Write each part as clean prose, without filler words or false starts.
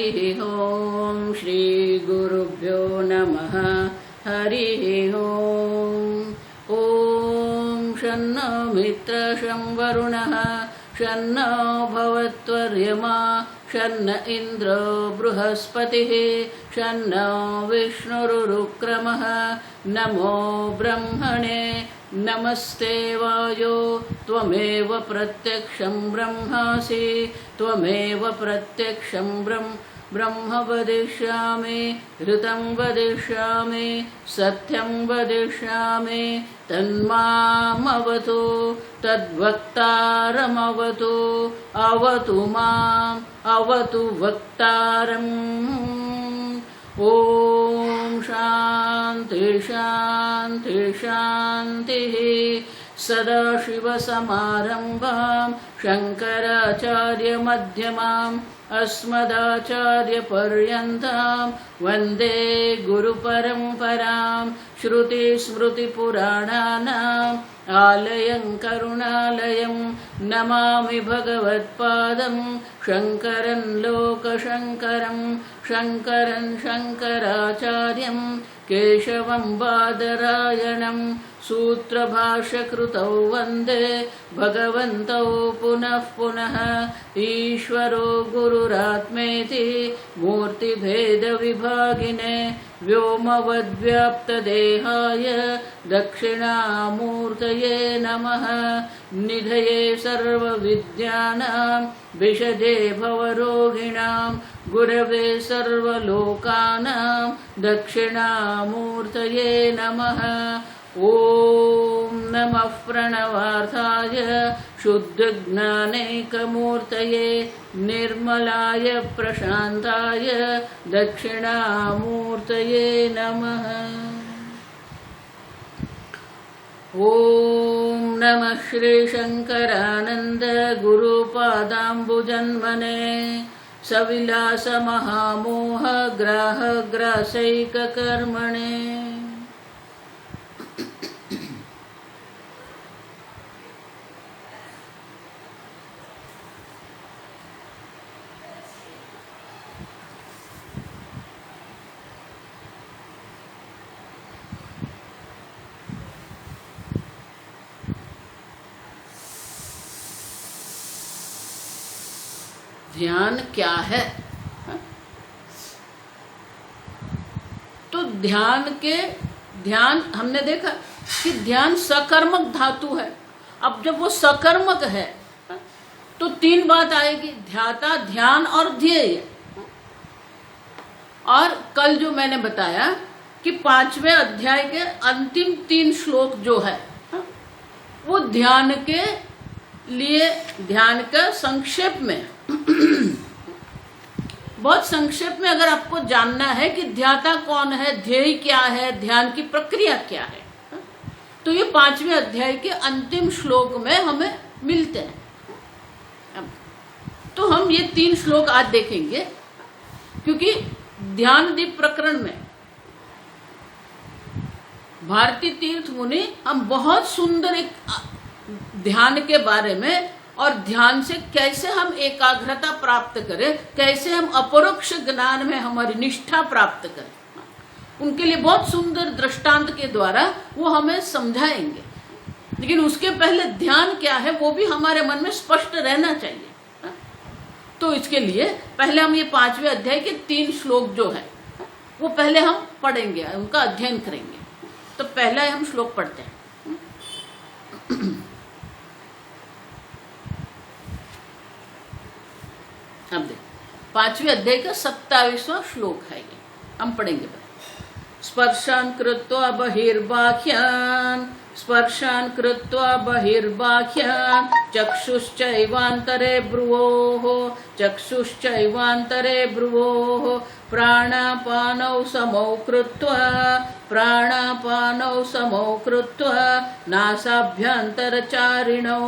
हरि ओम श्री गुरुभ्यो नमः हरि ओम। ओम शन्नो मित्र शं वरुणः शन्नो भवत्वर्यमा शन्न इन्द्रो बृहस्पतिः शन्नो विष्णुरुक्रमः नमो ब्रह्मणे नमस्ते वायो त्वमेव प्रत्यक्षं ब्रह्मासि त्वमेव प्रत्यक्षं ब्रह्म वदिष्यामि ऋतं वदिष्यामि सत्यं वदिष्यामि तन्मामवतु तद्वक्तारमवतु अवतु माम् अवतु वक्तारम्। ओम शांति शांति शांतिः। सदाशिवसमारम्भां शङ्कराचार्यमध्यमाम् अस्मदाचार्यपर्यन्तां वन्दे गुरुपरम्परां। श्रुतिस्मृतिपुराणानाम् आलयं करुणालयं नमामि भगवत्पादं शङ्करं लोकशङ्करं शङ्करं शङ्कराचार्यं केशवं बादरायणं सूत्रभाष्यकृतौ वन्दे भगवन्तौ पुनः पुनः। ईश्वरो गुरुरात्मेति मूर्तिभेदविभागिने व्योमवद्व्याप्तदेहाय दक्षिणामूर्तये नमः। निधये सर्वविद्यानां विशदे भवरोगिणां गुरवे सर्वलोकानां दक्षिणामूर्तये नमः। ओम नमः प्रणवार्थाय शुद्धज्ञानैकमूर्तये निर्मलाय प्रशान्ताय दक्षिणामूर्तये नमः। ओम नमः श्री शंकरानंद गुरुपादाम्बुजन्मने सविलास महामोह ग्राह ग्रासैककर्मणे। ध्यान क्या है? तो ध्यान हमने देखा कि ध्यान सकर्मक धातु है। अब जब वो सकर्मक है तो तीन बात आएगी, ध्याता, ध्यान और ध्येय। और कल जो मैंने बताया कि 5वें अध्याय के अंतिम 3 श्लोक जो है वो ध्यान के लिए, ध्यान का संक्षेप में बहुत संक्षेप में अगर आपको जानना है कि ध्याता कौन है, ध्येय क्या है, ध्यान की प्रक्रिया क्या है, तो ये 5वें अध्याय के अंतिम श्लोक में हमें मिलते हैं। तो हम ये 3 श्लोक आज देखेंगे, क्योंकि ध्यान दीप प्रकरण में भारती तीर्थ मुनि हम बहुत सुंदर एक ध्यान के बारे में और ध्यान से कैसे हम एकाग्रता प्राप्त करें, कैसे हम अपरोक्ष ज्ञान में हमारी निष्ठा प्राप्त करें, उनके लिए बहुत सुंदर दृष्टांत के द्वारा वो हमें समझाएंगे। लेकिन उसके पहले ध्यान क्या है वो भी हमारे मन में स्पष्ट रहना चाहिए। तो इसके लिए पहले हम ये 5वें अध्याय के 3 श्लोक जो है वो पहले हम पढ़ेंगे, उनका अध्ययन करेंगे। तो पहला हम श्लोक पढ़ते हैं। अब देख 5वें अध्याय का 27वां श्लोक है ये, हम पढ़ेंगे। स्पर्शान् कृत्वा बहिर्बाह्यान् स्पर्शान् कृत्वा बहिर्बाह्यान् चक्षुश्चैवान्तरे भ्रुवोः चक्षुश्चैवान्तरे भ्रुवोः प्राणापानौ समौ कृत्वा नासाभ्यन्तरचारिणौ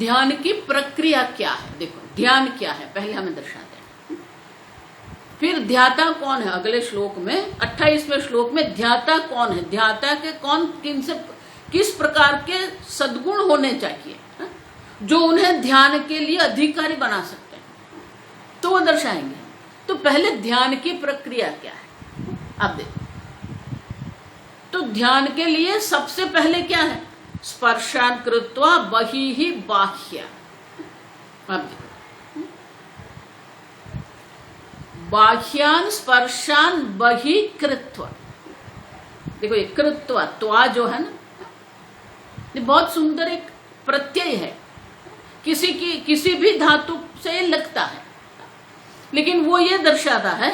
ध्यान की प्रक्रिया क्या है। देखो ध्यान क्या है पहले हमें दर्शाते हैं। फिर ध्याता कौन है, अगले श्लोक में 28वें श्लोक में ध्याता कौन है, ध्याता के कौन किस प्रकार के सद्गुण होने चाहिए जो उन्हें ध्यान के लिए अधिकारी बना सकते हैं, तो वो दर्शाएंगे। तो पहले ध्यान की प्रक्रिया क्या है आप देखो। तो ध्यान के लिए सबसे पहले क्या है, स्पर्शान कृत्वा बहिः बाह्य। आप देखो, बाह्यान स्पर्शान बहिः कृत्वा। देखो ये कृत्वा, त्वा जो है ना, ये बहुत सुंदर एक प्रत्यय है, किसी भी धातु से लगता है, लेकिन वो ये दर्शाता है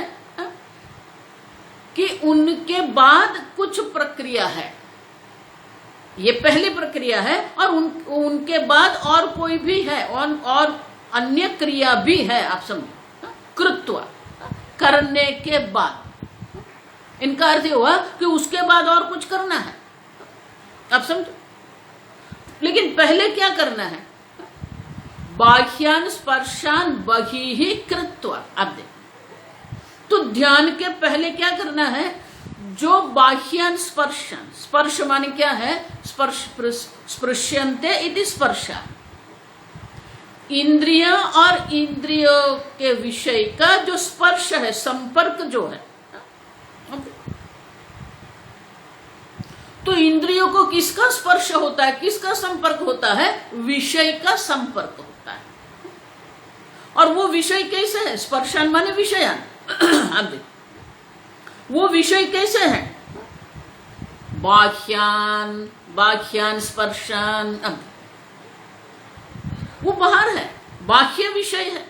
कि उनके बाद कुछ प्रक्रिया है। ये पहली प्रक्रिया है और उनके बाद और कोई भी है और अन्य क्रिया भी है। आप समझो, कृत्वा करने के बाद, इनका अर्थ हुआ कि उसके बाद और कुछ करना है। आप समझो, लेकिन पहले क्या करना है, बाह्यान स्पर्शान बहिः कृत्वा। आप देखो, तो ध्यान के पहले क्या करना है, जो बाह्यान स्पर्शान, स्पर्श माने क्या है, स्पृश्यन्ते इति स्पर्शा, इंद्रिय और इंद्रियों के विषय का जो स्पर्श है, संपर्क जो है। तो इंद्रियों को किसका स्पर्श होता है, किसका संपर्क होता है, विषय का संपर्क होता है। और वो विषय कैसे है, स्पर्शान माने विषयान। आप देखो, वो विषय कैसे है, बाह्यान स्पर्शान। अब वो बाहर है, बाह्य विषय है।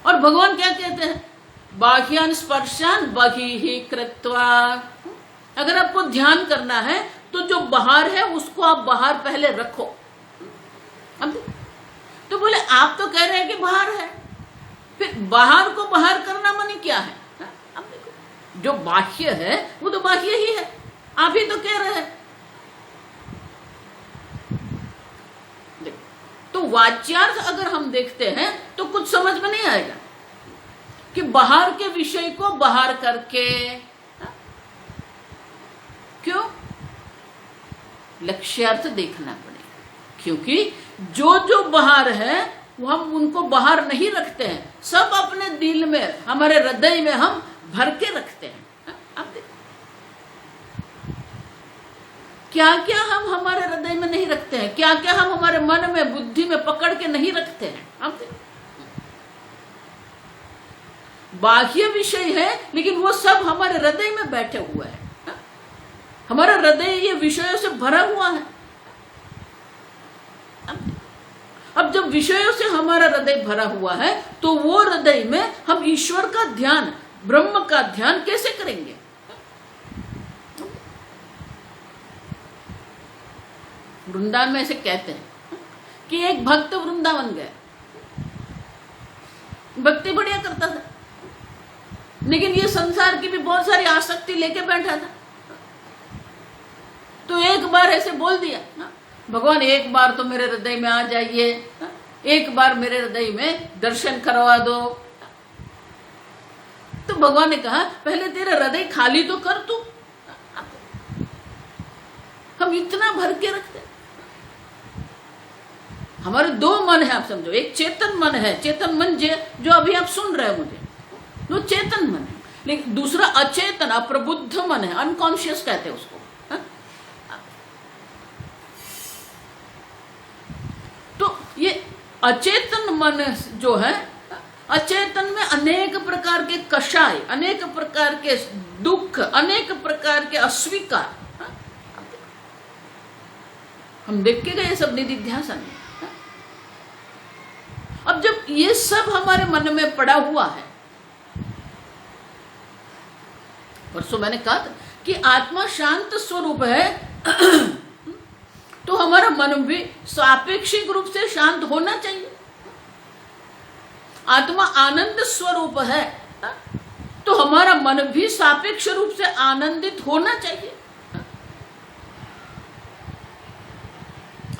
और भगवान क्या कहते हैं, बाह्यान स्पर्शान बहिः कृत्वा। अगर आपको ध्यान करना है तो जो बाहर है उसको आप बाहर पहले रखो। अब तो बोले आप तो कह रहे हैं कि बाहर है, फिर बाहर को बाहर करना माने क्या है। अब देखो, जो बाह्य है वो तो बाह्य ही है, आप ही तो कह रहे हैं। तो वाच्यार्थ अगर हम देखते हैं तो कुछ समझ में नहीं आएगा कि बाहर के विषय को बाहर करके, क्यों, लक्ष्यार्थ देखना पड़ेगा। क्योंकि जो बाहर है वो हम उनको बाहर नहीं रखते हैं, सब अपने दिल में, हमारे हृदय में हम भर के रखते हैं। आप देखो, क्या क्या हम हमारे हृदय में नहीं रखते हैं, क्या क्या हम हमारे मन में, बुद्धि में पकड़ के नहीं रखते हैं। आप देखो, बाह्य विषय है लेकिन वो सब हमारे हृदय में बैठे हुए हैं। हमारा हृदय ये विषयों से भरा हुआ है। अब जब विषयों से हमारा हृदय भरा हुआ है तो वो हृदय में हम ईश्वर का ध्यान, ब्रह्म का ध्यान कैसे करेंगे। वृंदावन में ऐसे कहते हैं कि एक भक्त वृंदावन गया, भक्ति बढ़िया करता था, लेकिन ये संसार की भी बहुत सारी आसक्ति लेके बैठा था। तो एक बार ऐसे बोल दिया, भगवान एक बार तो मेरे हृदय में आ जाइए, एक बार मेरे हृदय में दर्शन करवा दो। तो भगवान ने कहा पहले तेरा हृदय खाली तो कर तू। हम इतना भर के रखते, हमारे दो मन है। आप समझो, एक चेतन मन है, चेतन मन जो अभी आप सुन रहे हो मुझे, वो चेतन मन है। लेकिन दूसरा अचेतन, अप्रबुद्ध मन है, अनकॉन्शियस कहते हैं उसको। तो ये अचेतन मन जो है, अचेतन में अनेक प्रकार के कषाय, अनेक प्रकार के दुख, अनेक प्रकार के अस्वीकार हम देख के गए सब निधि ध्यासन में। अब जब ये सब हमारे मन में पड़ा हुआ है, परसों मैंने कहा था कि आत्मा शांत स्वरूप है, तो हमारा मन भी सापेक्षिक रूप से शांत होना चाहिए। आत्मा आनंद स्वरूप है, तो हमारा मन भी सापेक्ष रूप से आनंदित होना चाहिए।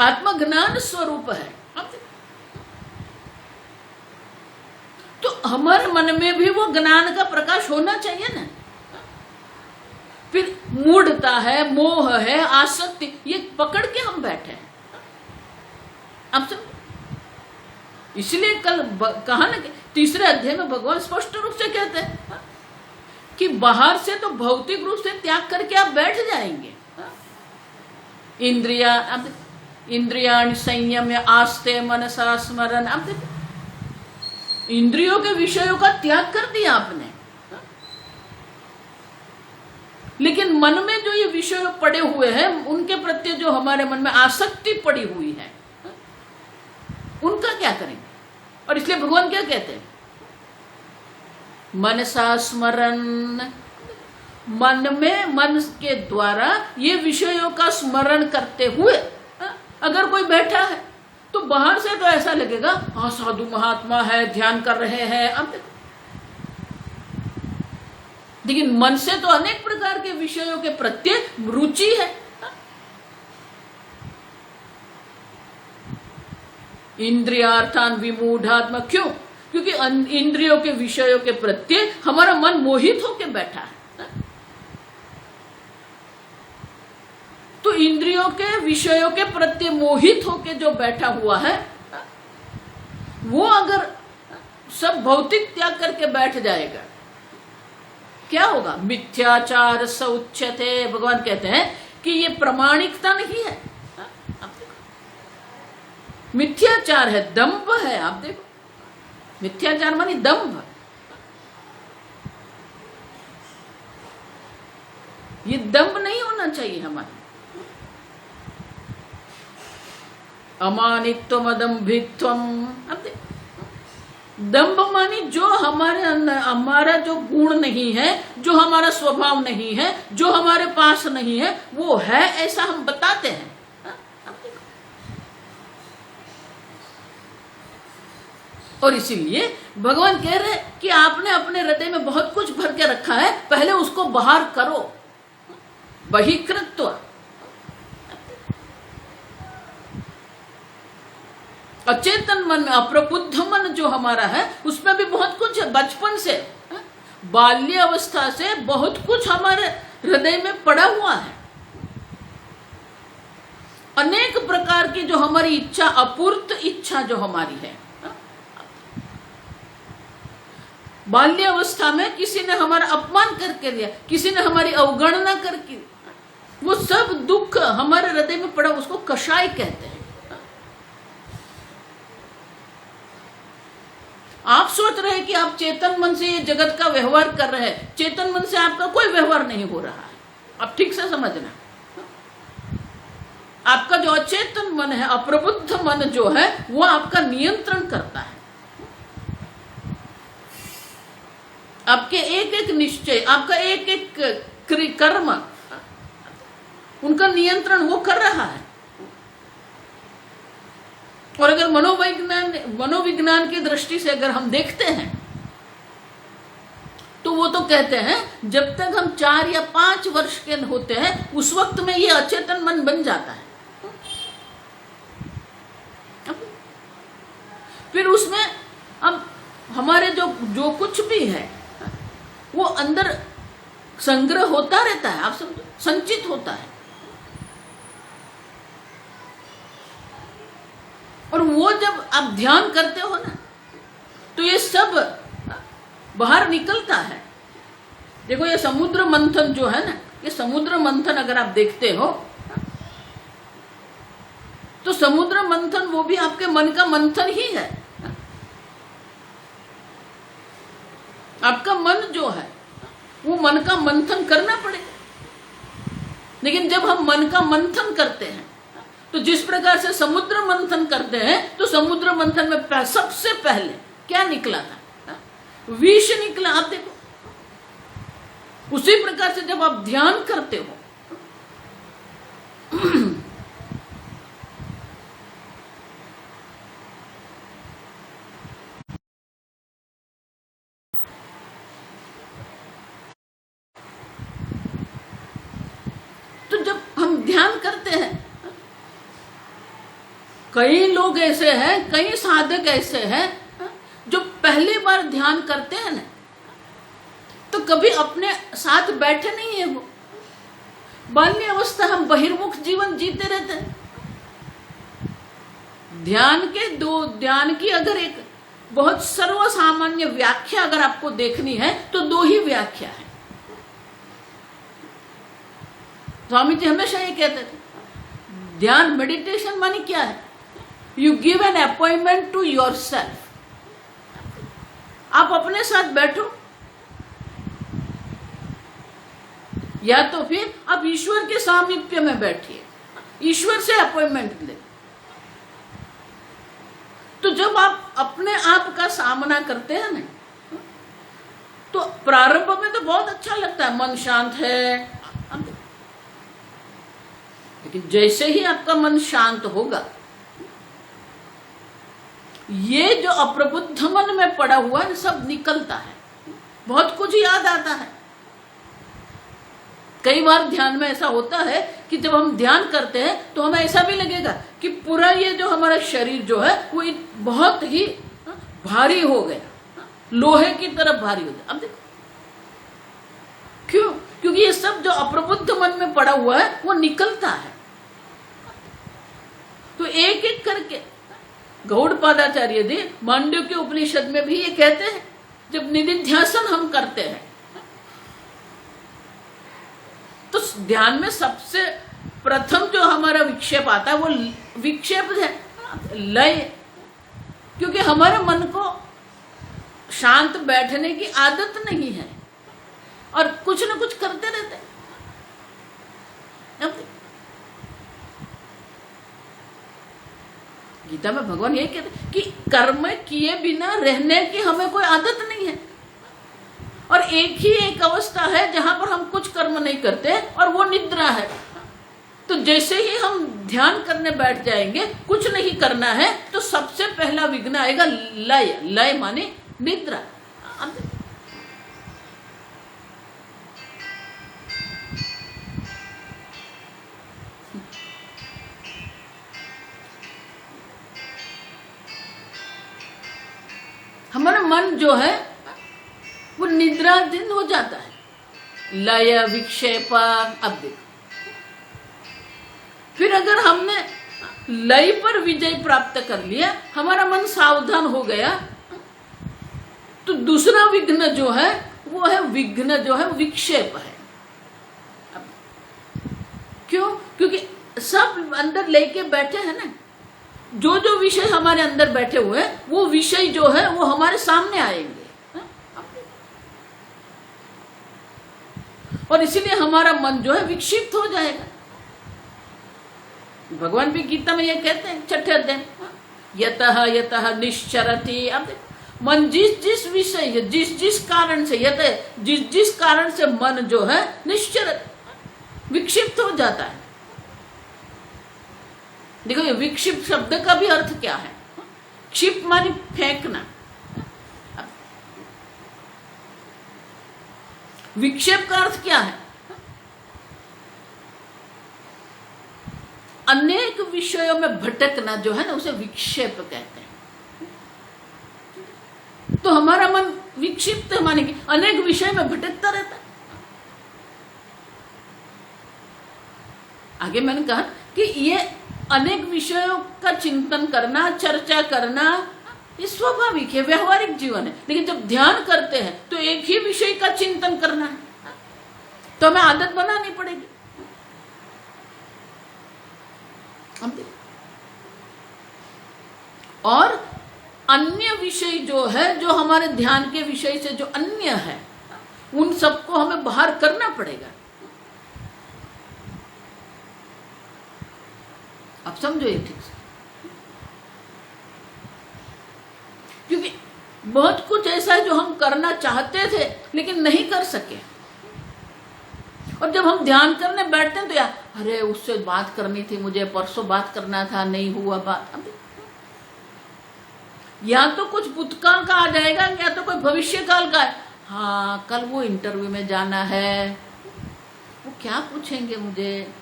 आत्मा ज्ञान स्वरूप है, तो हमारे मन में भी वो ज्ञान का प्रकाश होना चाहिए ना। फिर मूढ़ता है, मोह है, आसक्ति, ये पकड़ के हम बैठे हैं। अब सब इसलिए कल कहा ना कि तीसरे अध्याय में भगवान स्पष्ट रूप से कहते हैं कि बाहर से तो भौतिक रूप से त्याग करके आप बैठ जाएंगे। इंद्रियाणि संयम्य आस्ते मनसा स्मरण। आप देखो, इंद्रियों के विषयों का त्याग कर दिया आपने, लेकिन मन में जो ये विषय पड़े हुए हैं, उनके प्रति जो हमारे मन में आसक्ति पड़ी हुई है, उनका क्या करेंगे? और इसलिए भगवान क्या कहते हैं? मनसा स्मरण। मन में, मन के द्वारा ये विषयों का स्मरण करते हुए अगर कोई बैठा है तो बाहर से तो ऐसा लगेगा हाँ साधु महात्मा है, ध्यान कर रहे हैं। अब लेकिन मन से तो अनेक प्रकार के विषयों के प्रति रुचि है। इंद्रियार्थान विमूढ़ात्मा। क्यों? क्योंकि इंद्रियों के विषयों के प्रति हमारा मन मोहित होकर बैठा है। तो इंद्रियों के विषयों के प्रति मोहित होकर जो बैठा हुआ है, वो अगर सब भौतिक त्याग करके बैठ जाएगा, क्या होगा? मिथ्याचार सौच्यते। भगवान कहते हैं कि ये प्रामाणिकता नहीं है। मिथ्याचार है, दंभ है। आप देखो, मिथ्याचार मानी दंभ। ये दंभ नहीं होना चाहिए हमारे। अमानित्वम अदम्भित्वम। अब देखो, दंभ मानी जो हमारे अंदर, हमारा जो गुण नहीं है, जो हमारा स्वभाव नहीं है, जो हमारे पास नहीं है, वो है ऐसा हम बताते हैं। और इसीलिए भगवान कह रहे हैं कि आपने अपने हृदय में बहुत कुछ भर के रखा है, पहले उसको बाहर करो। बहिकृत्व। अचेतन मन में, अप्रबुद्ध मन जो हमारा है, उसमें भी बहुत कुछ है। बचपन से, बाल्य अवस्था से बहुत कुछ हमारे हृदय में पड़ा हुआ है। अनेक प्रकार की जो हमारी इच्छा, अपूर्त इच्छा जो हमारी है। बाल्य अवस्था में किसी ने हमारा अपमान करके दिया, किसी ने हमारी अवगणना करके, वो सब दुख हमारे हृदय में पड़ा, उसको कषाय कहते हैं। आप सोच रहे हैं कि आप चेतन मन से ये जगत का व्यवहार कर रहे हैं, चेतन मन से आपका कोई व्यवहार नहीं हो रहा है। आप ठीक से समझना, आपका जो अचेतन मन है, अप्रबुद्ध मन जो है, वो आपका नियंत्रण करता है। आपके एक एक निश्चय, आपका एक एक कर्म, उनका नियंत्रण वो कर रहा है। और अगर मनोविज्ञान की दृष्टि से अगर हम देखते हैं, तो वो तो कहते हैं जब तक हम 4 या 5 वर्ष के होते हैं, उस वक्त में ये अचेतन मन बन जाता है। फिर उसमें अब हमारे जो कुछ भी है, वो अंदर संग्रह होता रहता है। आप समझो, संचित होता है। और वो जब आप ध्यान करते हो ना, तो ये सब बाहर निकलता है। देखो, ये समुद्र मंथन जो है ना, ये समुद्र मंथन अगर आप देखते हो, तो समुद्र मंथन वो भी आपके मन का मंथन ही है। आपका मन जो है, वो मन का मंथन करना पड़ेगा। लेकिन जब हम मन का मंथन करते हैं, तो जिस प्रकार से समुद्र मंथन करते हैं, तो समुद्र मंथन में सबसे पहले क्या निकला था? विष निकला। आप देखो, उसी प्रकार से जब आप ध्यान करते हो, तो जब हम ध्यान करते हैं, कई लोग ऐसे हैं, कई साधक ऐसे हैं जो पहली बार ध्यान करते हैं ना, तो कभी अपने साथ बैठे नहीं है वो। बाल्य अवस्था हम बहिर्मुख जीवन जीते रहते हैं। ध्यान की अगर एक बहुत सर्वसामान्य व्याख्या अगर आपको देखनी है तो दो ही व्याख्या है। स्वामी जी हमेशा ये कहते थे, ध्यान मेडिटेशन माने क्या है? You give an appointment to yourself. आप अपने साथ बैठो, या तो फिर आप ईश्वर के सामीप्य में बैठिए, ईश्वर से अपॉइंटमेंट ले। तो जब आप अपने आप का सामना करते हैं ना, तो प्रारंभ में तो बहुत अच्छा लगता है, मन शांत है। लेकिन जैसे ही आपका मन शांत होगा, ये जो अप्रबुद्ध मन में पड़ा हुआ है सब निकलता है, बहुत कुछ याद आता है। कई बार ध्यान में ऐसा होता है कि जब हम ध्यान करते हैं तो हमें ऐसा भी लगेगा कि पूरा ये जो हमारा शरीर जो है वो बहुत ही भारी हो गया, लोहे की तरह भारी हो गया। अब देखो क्यों? क्योंकि ये सब जो अप्रबुद्ध मन में पड़ा हुआ है वो निकलता है। तो एक एक करके गौड़पादाचार्य जी मांडव्य के उपनिषद में भी ये कहते हैं, जब निधिध्यासन हम करते हैं तो ध्यान में सबसे प्रथम जो हमारा विक्षेप आता है वो विक्षेप है लय। क्योंकि हमारे मन को शांत बैठने की आदत नहीं है और कुछ ना कुछ करते रहते हैं। गीता में भगवान ये कहते हैं कि कर्म किए बिना रहने की हमें कोई आदत नहीं है। और एक ही एक अवस्था है जहां पर हम कुछ कर्म नहीं करते और वो निद्रा है। तो जैसे ही हम ध्यान करने बैठ जाएंगे, कुछ नहीं करना है, तो सबसे पहला विघ्न आएगा लय। लय माने निद्रा। हमारा मन जो है वो निद्राधीन हो जाता है। लय विक्षेप। अब देखो, फिर अगर हमने लय पर विजय प्राप्त कर लिया, हमारा मन सावधान हो गया, तो दूसरा विघ्न जो है वो है विघ्न जो है विक्षेप है। अब क्यों? क्योंकि सब अंदर लेके बैठे हैं ना, जो जो विषय हमारे अंदर बैठे हुए हैं वो विषय जो है वो हमारे सामने आएंगे। और इसीलिए हमारा मन जो है विक्षिप्त हो जाएगा। भगवान भी गीता में ये कहते हैं 6ठे अध्याय, यतः यतः निश्चरति। अब मन जिस जिस विषय है, जिस जिस कारण से, यतः जिस जिस कारण से मन जो है निश्चरति, विक्षिप्त हो जाता है। देखो ये विक्षिप्त शब्द का भी अर्थ क्या है? क्षिप्त मानी फेंकना, विक्षेप का अर्थ क्या है? अनेक विषयों में भटकना जो है ना, उसे विक्षेप कहते हैं। तो हमारा मन विक्षिप्त माने कि अनेक विषय में भटकता रहता है। आगे मैंने कहा कि ये अनेक विषयों का चिंतन करना, चर्चा करना, ये स्वाभाविक है, व्यवहारिक जीवन है। लेकिन जब ध्यान करते हैं तो एक ही विषय का चिंतन करना है, तो हमें आदत बनानी पड़ेगी। और अन्य विषय जो है, जो हमारे ध्यान के विषय से जो अन्य है, उन सबको हमें बाहर करना पड़ेगा। आप समझो ये ठीक से, क्योंकि बहुत कुछ ऐसा है जो हम करना चाहते थे लेकिन नहीं कर सके। और जब हम ध्यान करने बैठते हैं तो यार, अरे उससे बात करनी थी मुझे, परसों बात करना था, नहीं हुआ बात। या तो कुछ भूतकाल का आ जाएगा, या तो कोई भविष्य काल का है। हाँ, कल वो इंटरव्यू में जाना है, वो क्या पूछेंगे मुझे,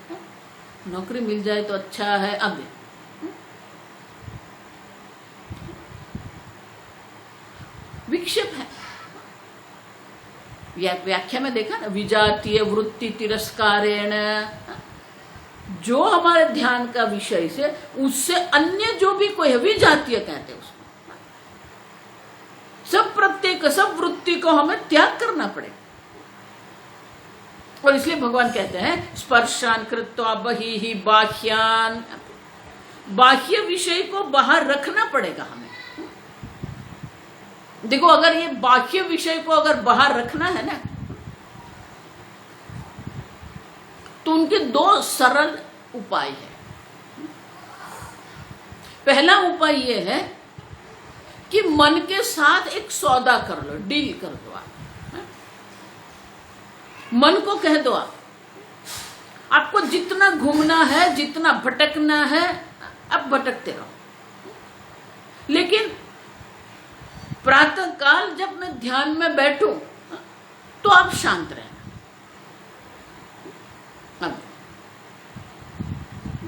नौकरी मिल जाए तो अच्छा है। अब विक्षेप है। व्याख्या में देखा ना, विजातीय वृत्ति तिरस्कारेण, जो हमारे ध्यान का विषय से उससे अन्य जो भी कोई है, विजातीय कहते हैं उसको। सब प्रत्येक सब वृत्ति को हमें त्याग करना पड़ेगा। और इसलिए भगवान कहते हैं स्पर्शान कृत्वा बहिहि बाह्यान, बाह्य विषय को बाहर रखना पड़ेगा हमें। देखो, अगर ये बाह्य विषय को अगर बाहर रखना है ना, तो उनके दो सरल उपाय है। पहला उपाय ये है कि मन के साथ एक सौदा कर लो, डील कर दो आप। मन को कह दो आपको जितना घूमना है, जितना भटकना है, आप भटकते रहो, लेकिन प्रातः काल जब मैं ध्यान में बैठूं तो आप शांत रहना। अब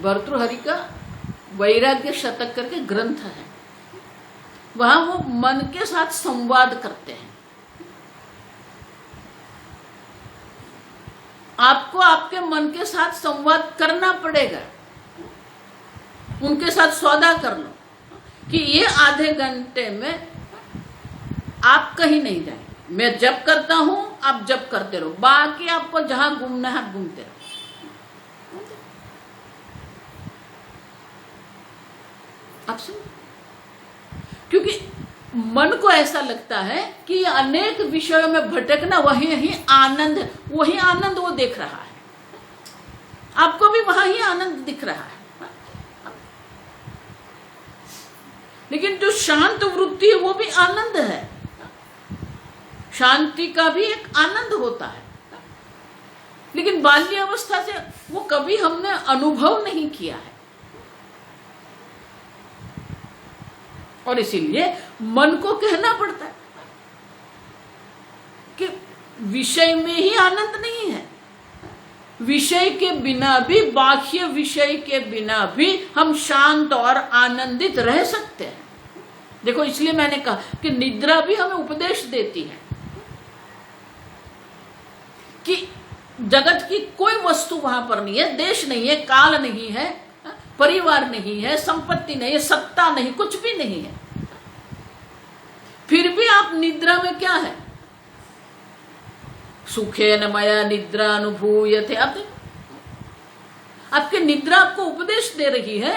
भर्तृहरि का वैराग्य शतक करके ग्रंथ है, वहां वो मन के साथ संवाद करते हैं। आपको आपके मन के साथ संवाद करना पड़ेगा, उनके साथ सौदा कर लो कि ये आधे घंटे में आप कहीं नहीं जाएंगे। मैं जब करता हूं, आप जब करते रहो, बाकी आपको जहां घूमना है आप घूमते रहो। आप सुन, क्योंकि मन को ऐसा लगता है कि ये अनेक विषयों में भटकना वही आनंद वो देख रहा है, आपको भी वहां ही आनंद दिख रहा है। लेकिन जो शांत वृत्ति है वो भी आनंद है, शांति का भी एक आनंद होता है, लेकिन बाल्य अवस्था से वो कभी हमने अनुभव नहीं किया है। और इसीलिए मन को कहना पड़ता है कि विषय में ही आनंद नहीं है, विषय के बिना भी, बाह्य विषय के बिना भी हम शांत और आनंदित रह सकते हैं। देखो, इसलिए मैंने कहा कि निद्रा भी हमें उपदेश देती है कि जगत की कोई वस्तु वहां पर नहीं है, देश नहीं है, काल नहीं है, परिवार नहीं है, संपत्ति नहीं है, सत्ता नहीं, कुछ भी नहीं है, फिर भी आप निद्रा में क्या है, सुखेन मया निद्रा अनुभूयते। आप देखो, आपके निद्रा आपको उपदेश दे रही है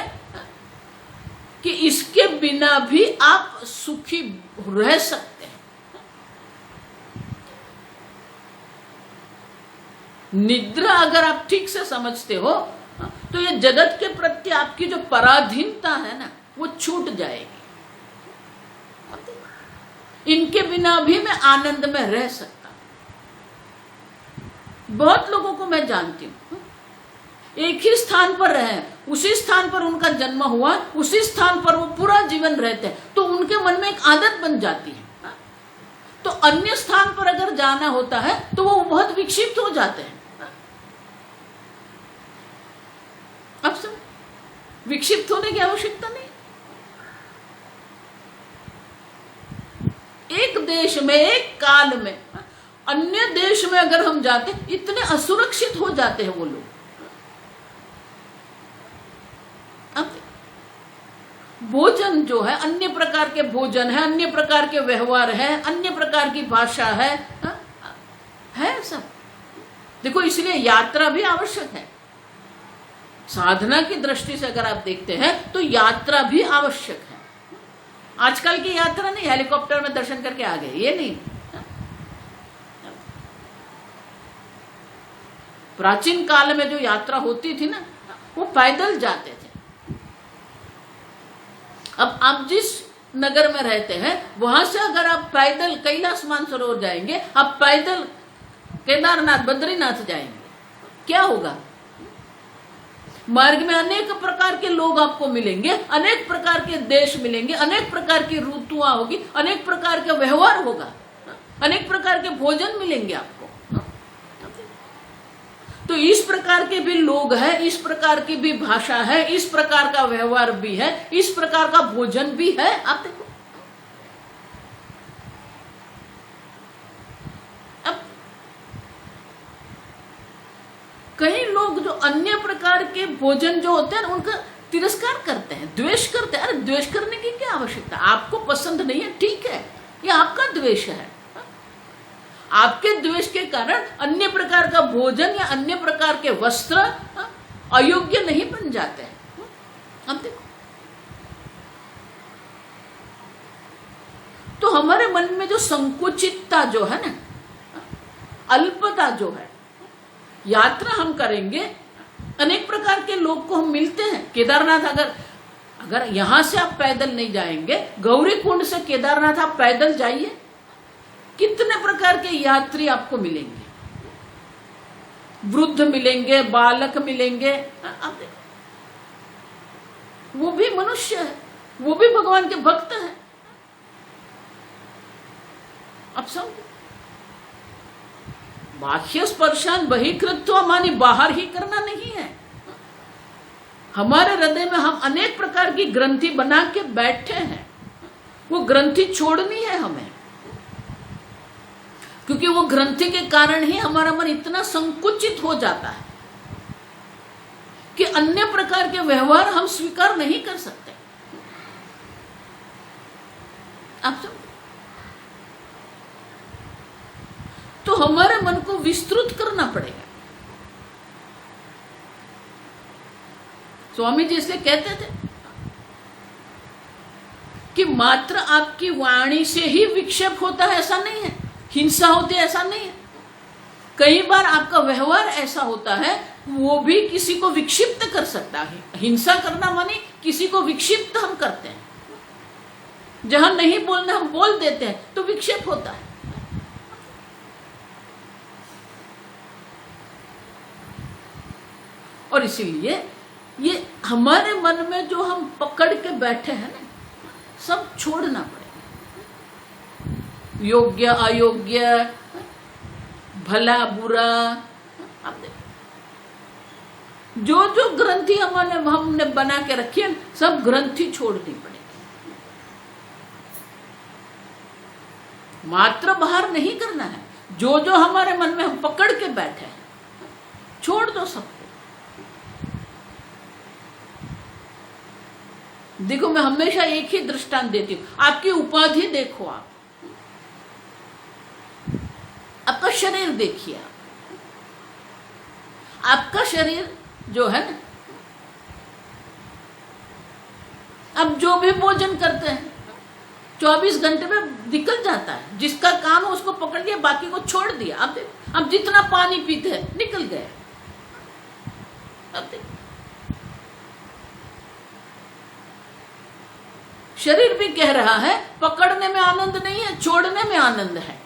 कि इसके बिना भी आप सुखी रह सकते हैं। निद्रा अगर आप ठीक से समझते हो तो ये जगत के प्रति आपकी जो पराधीनता है ना, वो छूट जाएगी। इनके बिना भी मैं आनंद में रह सकता हूं। बहुत लोगों को मैं जानती हूं, एक ही स्थान पर रहे, उसी स्थान पर उनका जन्म हुआ, उसी स्थान पर वो पूरा जीवन रहते हैं, तो उनके मन में एक आदत बन जाती है। तो अन्य स्थान पर अगर जाना होता है तो वो बहुत विक्षिप्त हो जाते हैं। अब सब विक्षिप्त होने की आवश्यकता नहीं। एक देश में, एक काल में, अन्य देश में अगर हम जाते, इतने असुरक्षित हो जाते हैं वो लोग। अब भोजन जो है, अन्य प्रकार के भोजन है, अन्य प्रकार के व्यवहार है, अन्य प्रकार की भाषा है सब। देखो, इसलिए यात्रा भी आवश्यक है। साधना की दृष्टि से अगर आप देखते हैं तो यात्रा भी आवश्यक है। आजकल की यात्रा नहीं, हेलीकॉप्टर में दर्शन करके आ गए, ये नहीं। प्राचीन काल में जो यात्रा होती थी ना, वो पैदल जाते थे। अब आप जिस नगर में रहते हैं वहां से अगर आप पैदल कैलाश मानसरोवर जाएंगे, आप पैदल केदारनाथ, बद्रीनाथ जाएंगे, क्या होगा? मार्ग में अनेक प्रकार के लोग आपको मिलेंगे, अनेक प्रकार के देश मिलेंगे, अनेक प्रकार की ऋतुआं होगी, अनेक प्रकार के व्यवहार होगा, अनेक प्रकार के भोजन मिलेंगे आपको। तो इस प्रकार के भी लोग हैं, इस प्रकार की भी भाषा है, इस प्रकार का व्यवहार भी है, इस प्रकार का भोजन भी है। आप देखो, लोग जो अन्य प्रकार के भोजन जो होते हैं उनका तिरस्कार करते हैं, द्वेष करते हैं। अरे द्वेष करने की क्या आवश्यकता, आपको पसंद नहीं है ठीक है, ये आपका द्वेष है। आपके द्वेष के कारण अन्य प्रकार का भोजन या अन्य प्रकार के वस्त्र अयोग्य नहीं बन जाते हैं। अब देखो, तो हमारे मन में जो संकुचितता जो है ना, अल्पता जो है, यात्रा हम करेंगे, अनेक प्रकार के लोग को हम मिलते हैं। केदारनाथ अगर यहां से आप पैदल नहीं जाएंगे, गौरी कुंड से केदारनाथ आप पैदल जाइए, कितने प्रकार के यात्री आपको मिलेंगे। वृद्ध मिलेंगे, बालक मिलेंगे। आप देखो, वो भी मनुष्य है, वो भी भगवान के भक्त हैं। अब समझो, बाह्य स्पर्शान बहिकृत्व मानी बाहर ही करना नहीं है। हमारे हृदय में हम अनेक प्रकार की ग्रंथि बना के बैठे हैं, वो ग्रंथि छोड़नी है हमें, क्योंकि वो ग्रंथि के कारण ही हमारा मन इतना संकुचित हो जाता है कि अन्य प्रकार के व्यवहार हम स्वीकार नहीं कर सकते। आप समझो, तो हमारे मन को विस्तृत करना पड़ेगा। स्वामी जी इसलिए कहते थे कि मात्र आपकी वाणी से ही विक्षेप होता है ऐसा नहीं है, हिंसा होती है ऐसा नहीं है। कई बार आपका व्यवहार ऐसा होता है, वो भी किसी को विक्षिप्त कर सकता है। हिंसा करना माने किसी को विक्षिप्त हम करते हैं, जहां नहीं बोलना हम बोल देते हैं, तो विक्षेप होता है। और इसीलिए ये हमारे मन में जो हम पकड़ के बैठे हैं ना, सब छोड़ना पड़ेगा। योग्य अयोग्य, भला बुरा, आप देखो, जो जो ग्रंथि हमने बना के रखी है, सब ग्रंथि छोड़नी पड़ेगी। मात्र बाहर नहीं करना है, जो जो हमारे मन में हम पकड़ के बैठे हैं, छोड़ दो सब। देखो, मैं हमेशा एक ही दृष्टांत देती हूं, आपकी उपाधि देखो, आपका शरीर देखिए। आपका शरीर जो है ना, अब जो भी भोजन करते हैं 24 घंटे में निकल जाता है। जिसका काम है उसको पकड़ लिया, बाकी को छोड़ दिया। अब देखो, अब जितना पानी पीते हैं निकल गए। अब देखो, शरीर भी कह रहा है पकड़ने में आनंद नहीं है, छोड़ने में आनंद है।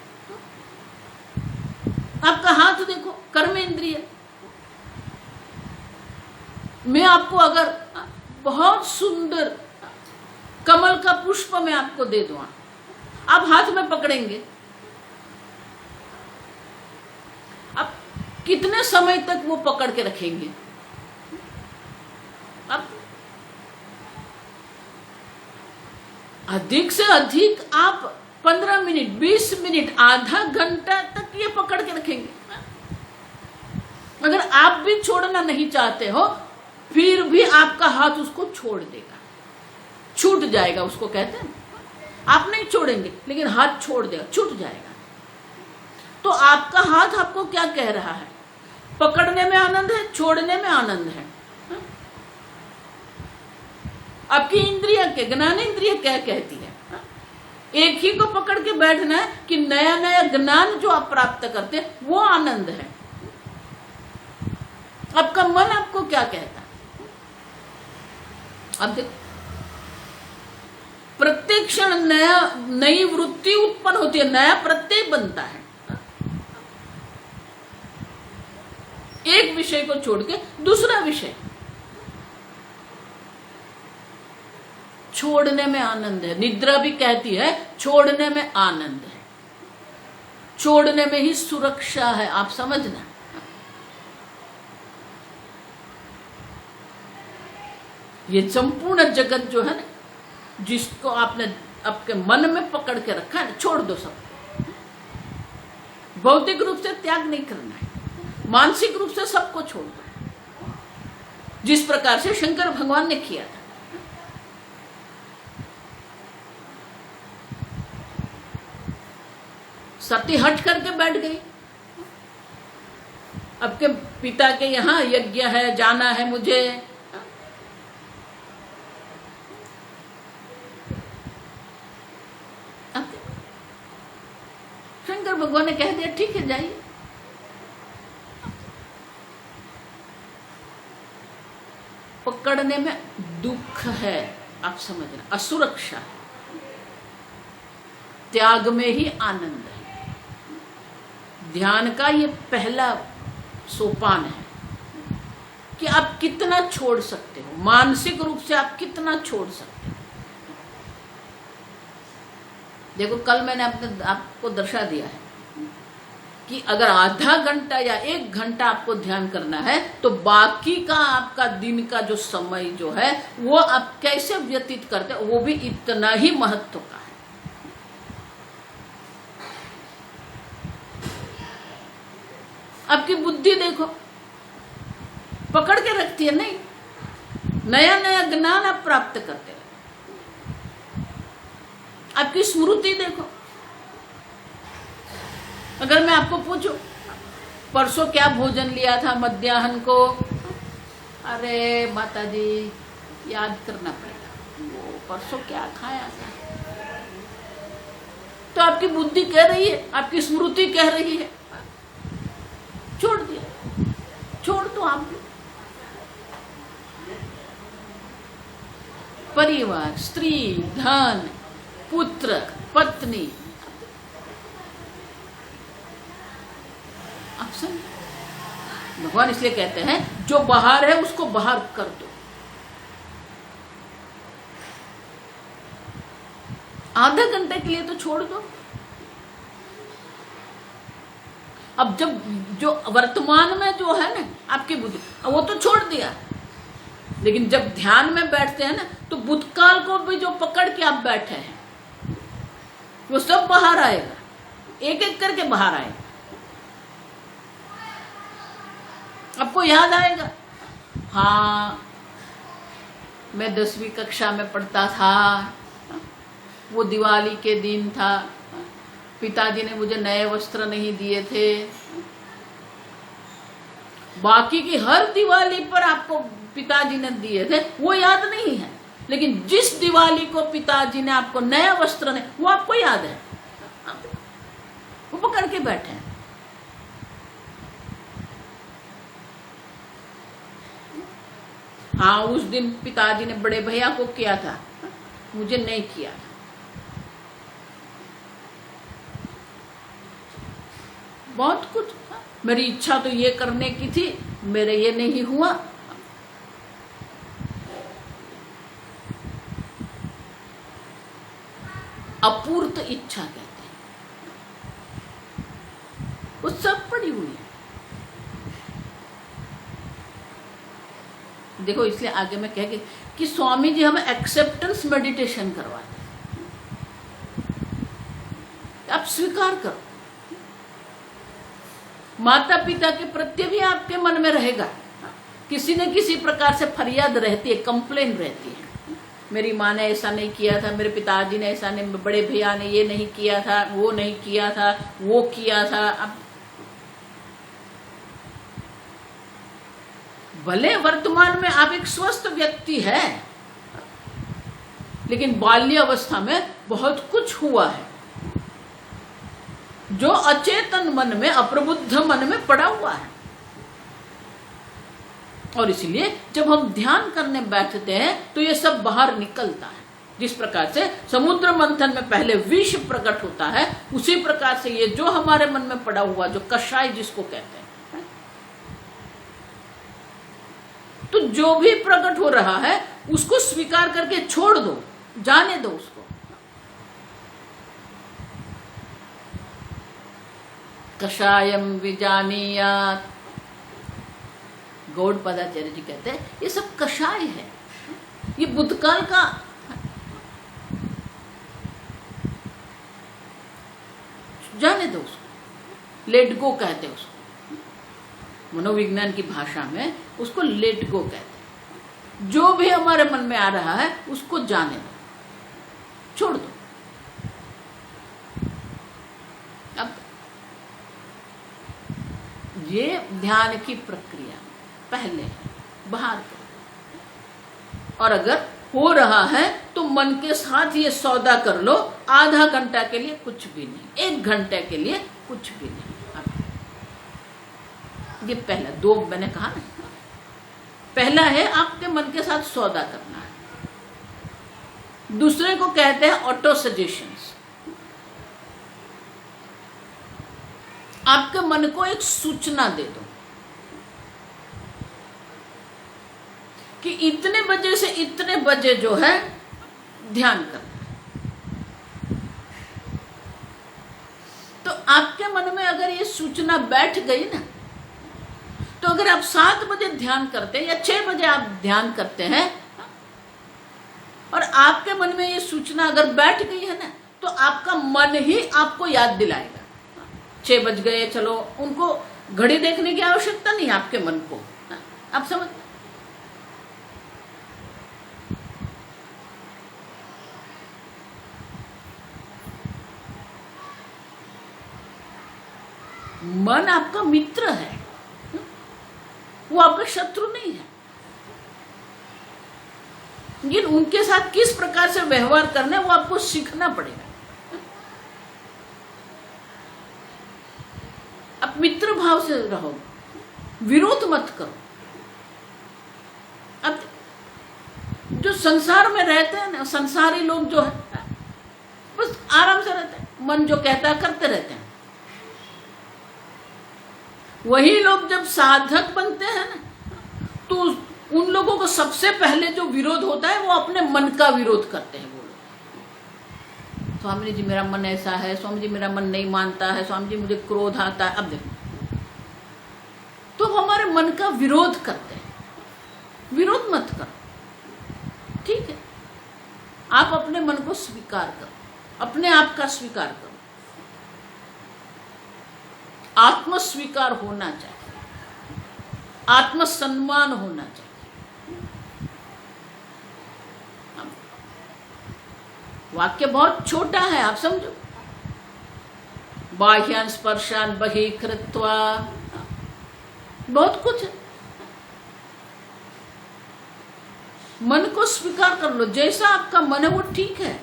आपका हाथ देखो, कर्म इंद्रिय। मैं आपको अगर बहुत सुंदर कमल का पुष्प मैं आपको दे दूं, आप हाथ में पकड़ेंगे, आप कितने समय तक वो पकड़ के रखेंगे? आप अधिक से अधिक आप 15 मिनट, 20 मिनट, आधा घंटा तक ये पकड़ के रखेंगे। अगर आप भी छोड़ना नहीं चाहते हो, फिर भी आपका हाथ उसको छोड़ देगा, छूट जाएगा। उसको कहते हैं, आप नहीं छोड़ेंगे लेकिन हाथ छोड़ देगा, छूट जाएगा। तो आपका हाथ आपको क्या कह रहा है? पकड़ने में आनंद है, छोड़ने में आनंद है। आपकी इंद्रिया के ज्ञान इंद्रिय क्या कहती है? एक ही को पकड़ के बैठना है कि नया नया ज्ञान जो आप प्राप्त करते हैं वो आनंद है। आपका मन आपको क्या कहता है? अब देखो, प्रत्येक क्षण नई वृत्ति उत्पन्न होती है, नया प्रत्यय बनता है। एक विषय को छोड़ के दूसरा विषय, छोड़ने में आनंद है। निद्रा भी कहती है छोड़ने में आनंद है, छोड़ने में ही सुरक्षा है। आप समझना, ये संपूर्ण जगत जो है ना, जिसको आपने आपके मन में पकड़ के रखा है, छोड़ दो सब। भौतिक रूप से त्याग नहीं करना है, मानसिक रूप से सबको छोड़ दो। जिस प्रकार से शंकर भगवान ने किया था। सती हट करके बैठ गई, आपके पिता के यहाँ यज्ञ है, जाना है मुझे। शंकर भगवान ने कह दिया ठीक है जाइए। पकड़ने में दुख है, आप समझना, असुरक्षा है, त्याग में ही आनंद है। ध्यान का ये पहला सोपान है कि आप कितना छोड़ सकते हो, मानसिक रूप से आप कितना छोड़ सकते हो। देखो कल मैंने आपको दर्शा दिया है कि अगर आधा घंटा या 1 घंटा आपको ध्यान करना है तो बाकी का आपका दिन का जो समय जो है वो आप कैसे व्यतीत करते हो, वो भी इतना ही महत्व का है। आपकी बुद्धि देखो पकड़ के रखती है, नहीं, नया नया ज्ञान आप प्राप्त करते हैं। आपकी स्मृति देखो, अगर मैं आपको पूछूं परसों क्या भोजन लिया था मध्याह्न को, अरे माता जी याद करना पड़ेगा, वो परसों क्या खाया था। तो आपकी बुद्धि कह रही है, आपकी स्मृति कह रही है, छोड़ दिया, छोड़ तो आप परिवार, स्त्री, धन, पुत्र, पत्नी, आप समझ। भगवान इसलिए कहते हैं जो बाहर है उसको बाहर कर दो, आधे घंटे के लिए तो छोड़ दो। अब जब जो वर्तमान में जो है ना आपकी बुद्धि, वो तो छोड़ दिया, लेकिन जब ध्यान में बैठते हैं ना तो भूतकाल को भी जो पकड़ के आप बैठे हैं वो सब बाहर आएगा, एक एक करके बाहर आएगा। आपको याद आएगा, हाँ मैं 10वीं कक्षा में पढ़ता था, वो दिवाली के दिन था, पिताजी ने मुझे नए वस्त्र नहीं दिए थे। बाकी की हर दिवाली पर आपको पिताजी ने दिए थे वो याद नहीं है, लेकिन जिस दिवाली को पिताजी ने आपको नया वस्त्र ने, वो आपको याद है, वो पकड़ के बैठे हैं। हाँ उस दिन पिताजी ने बड़े भैया को किया था, मुझे नहीं किया था। बहुत कुछ था, मेरी इच्छा तो ये करने की थी, मेरे ये नहीं हुआ। अपूर्त इच्छा कहते हैं, वो सब पड़ी हुई है। देखो इसलिए आगे मैं कह कि स्वामी जी हमें एक्सेप्टेंस मेडिटेशन करवाते हैं। आप स्वीकार करो, माता पिता के प्रति भी आपके मन में रहेगा, किसी न किसी प्रकार से फरियाद रहती है, कंप्लेन रहती है, मेरी माँ ने ऐसा नहीं किया था, मेरे पिताजी ने ऐसा नहीं, बड़े भैया ने ये नहीं किया था, वो नहीं किया था, वो किया था। अब भले वर्तमान में आप एक स्वस्थ व्यक्ति है, लेकिन बाल्य अवस्था में बहुत कुछ हुआ है जो अचेतन मन में, अप्रबुद्ध मन में पड़ा हुआ है। और इसलिए जब हम ध्यान करने बैठते हैं तो ये सब बाहर निकलता है। जिस प्रकार से समुद्र मंथन में पहले विष प्रकट होता है, उसी प्रकार से ये जो हमारे मन में पड़ा हुआ, जो कषाय जिसको कहते हैं, तो जो भी प्रकट हो रहा है उसको स्वीकार करके छोड़ दो, जाने दो उसको। कषायम विजानीयात, गौड़पदाचार्य जी कहते हैं ये सब कषाय है, ये भूतकाल का जाने दो उसको, लेट गो कहते हैं उसको, मनोविज्ञान की भाषा में उसको लेट गो कहते हैं। जो भी हमारे मन में आ रहा है उसको जाने दो, छोड़ दो। अब ये ध्यान की प्रक्रिया पहले बाहर करो, और अगर हो रहा है तो मन के साथ ये सौदा कर लो, आधा घंटा के लिए कुछ भी नहीं, 1 घंटे के लिए कुछ भी नहीं। ये पहला, 2 मैंने कहा ना, पहला है आपके मन के साथ सौदा करना है। दूसरे को कहते हैं ऑटो सजेशंस। आपके मन को एक सूचना दे दो कि इतने बजे से इतने बजे जो है ध्यान करना है। तो आपके मन में अगर ये सूचना बैठ गई ना, तो अगर आप 7 बजे ध्यान करते हैं या 6 बजे आप ध्यान करते हैं और आपके मन में ये सूचना अगर बैठ गई है ना, तो आपका मन ही आपको याद दिलाएगा 6 बज गए, चलो। उनको घड़ी देखने की आवश्यकता नहीं आपके मन को, आप समझ। मन आपका मित्र है, वो आपका शत्रु नहीं है। लेकिन उनके साथ किस प्रकार से व्यवहार करना है वो आपको सीखना पड़ेगा। आप मित्र भाव से रहो, विरोध मत करो। अब जो संसार में रहते हैं ना, संसारी लोग जो है बस आराम से रहते हैं, मन जो कहता है करते रहते हैं। वही लोग जब साधक बनते हैं ना, तो उन लोगों को सबसे पहले जो विरोध होता है वो अपने मन का विरोध करते हैं। वो लोग, स्वामी जी मेरा मन ऐसा है, स्वामी जी मेरा मन नहीं मानता है, स्वामी जी मुझे क्रोध आता है। अब देखो, तो हमारे मन का विरोध करते हैं। विरोध मत करो, ठीक है। आप अपने मन को स्वीकार करो, अपने आप का स्वीकार करो। आत्मस्वीकार होना चाहिए, आत्मसम्मान होना चाहिए। वाक्य बहुत छोटा है, आप समझो। बाह्यान स्पर्शान बहिकृत्वा, बहुत कुछ है। मन को स्वीकार कर लो, जैसा आपका मन है वो ठीक है।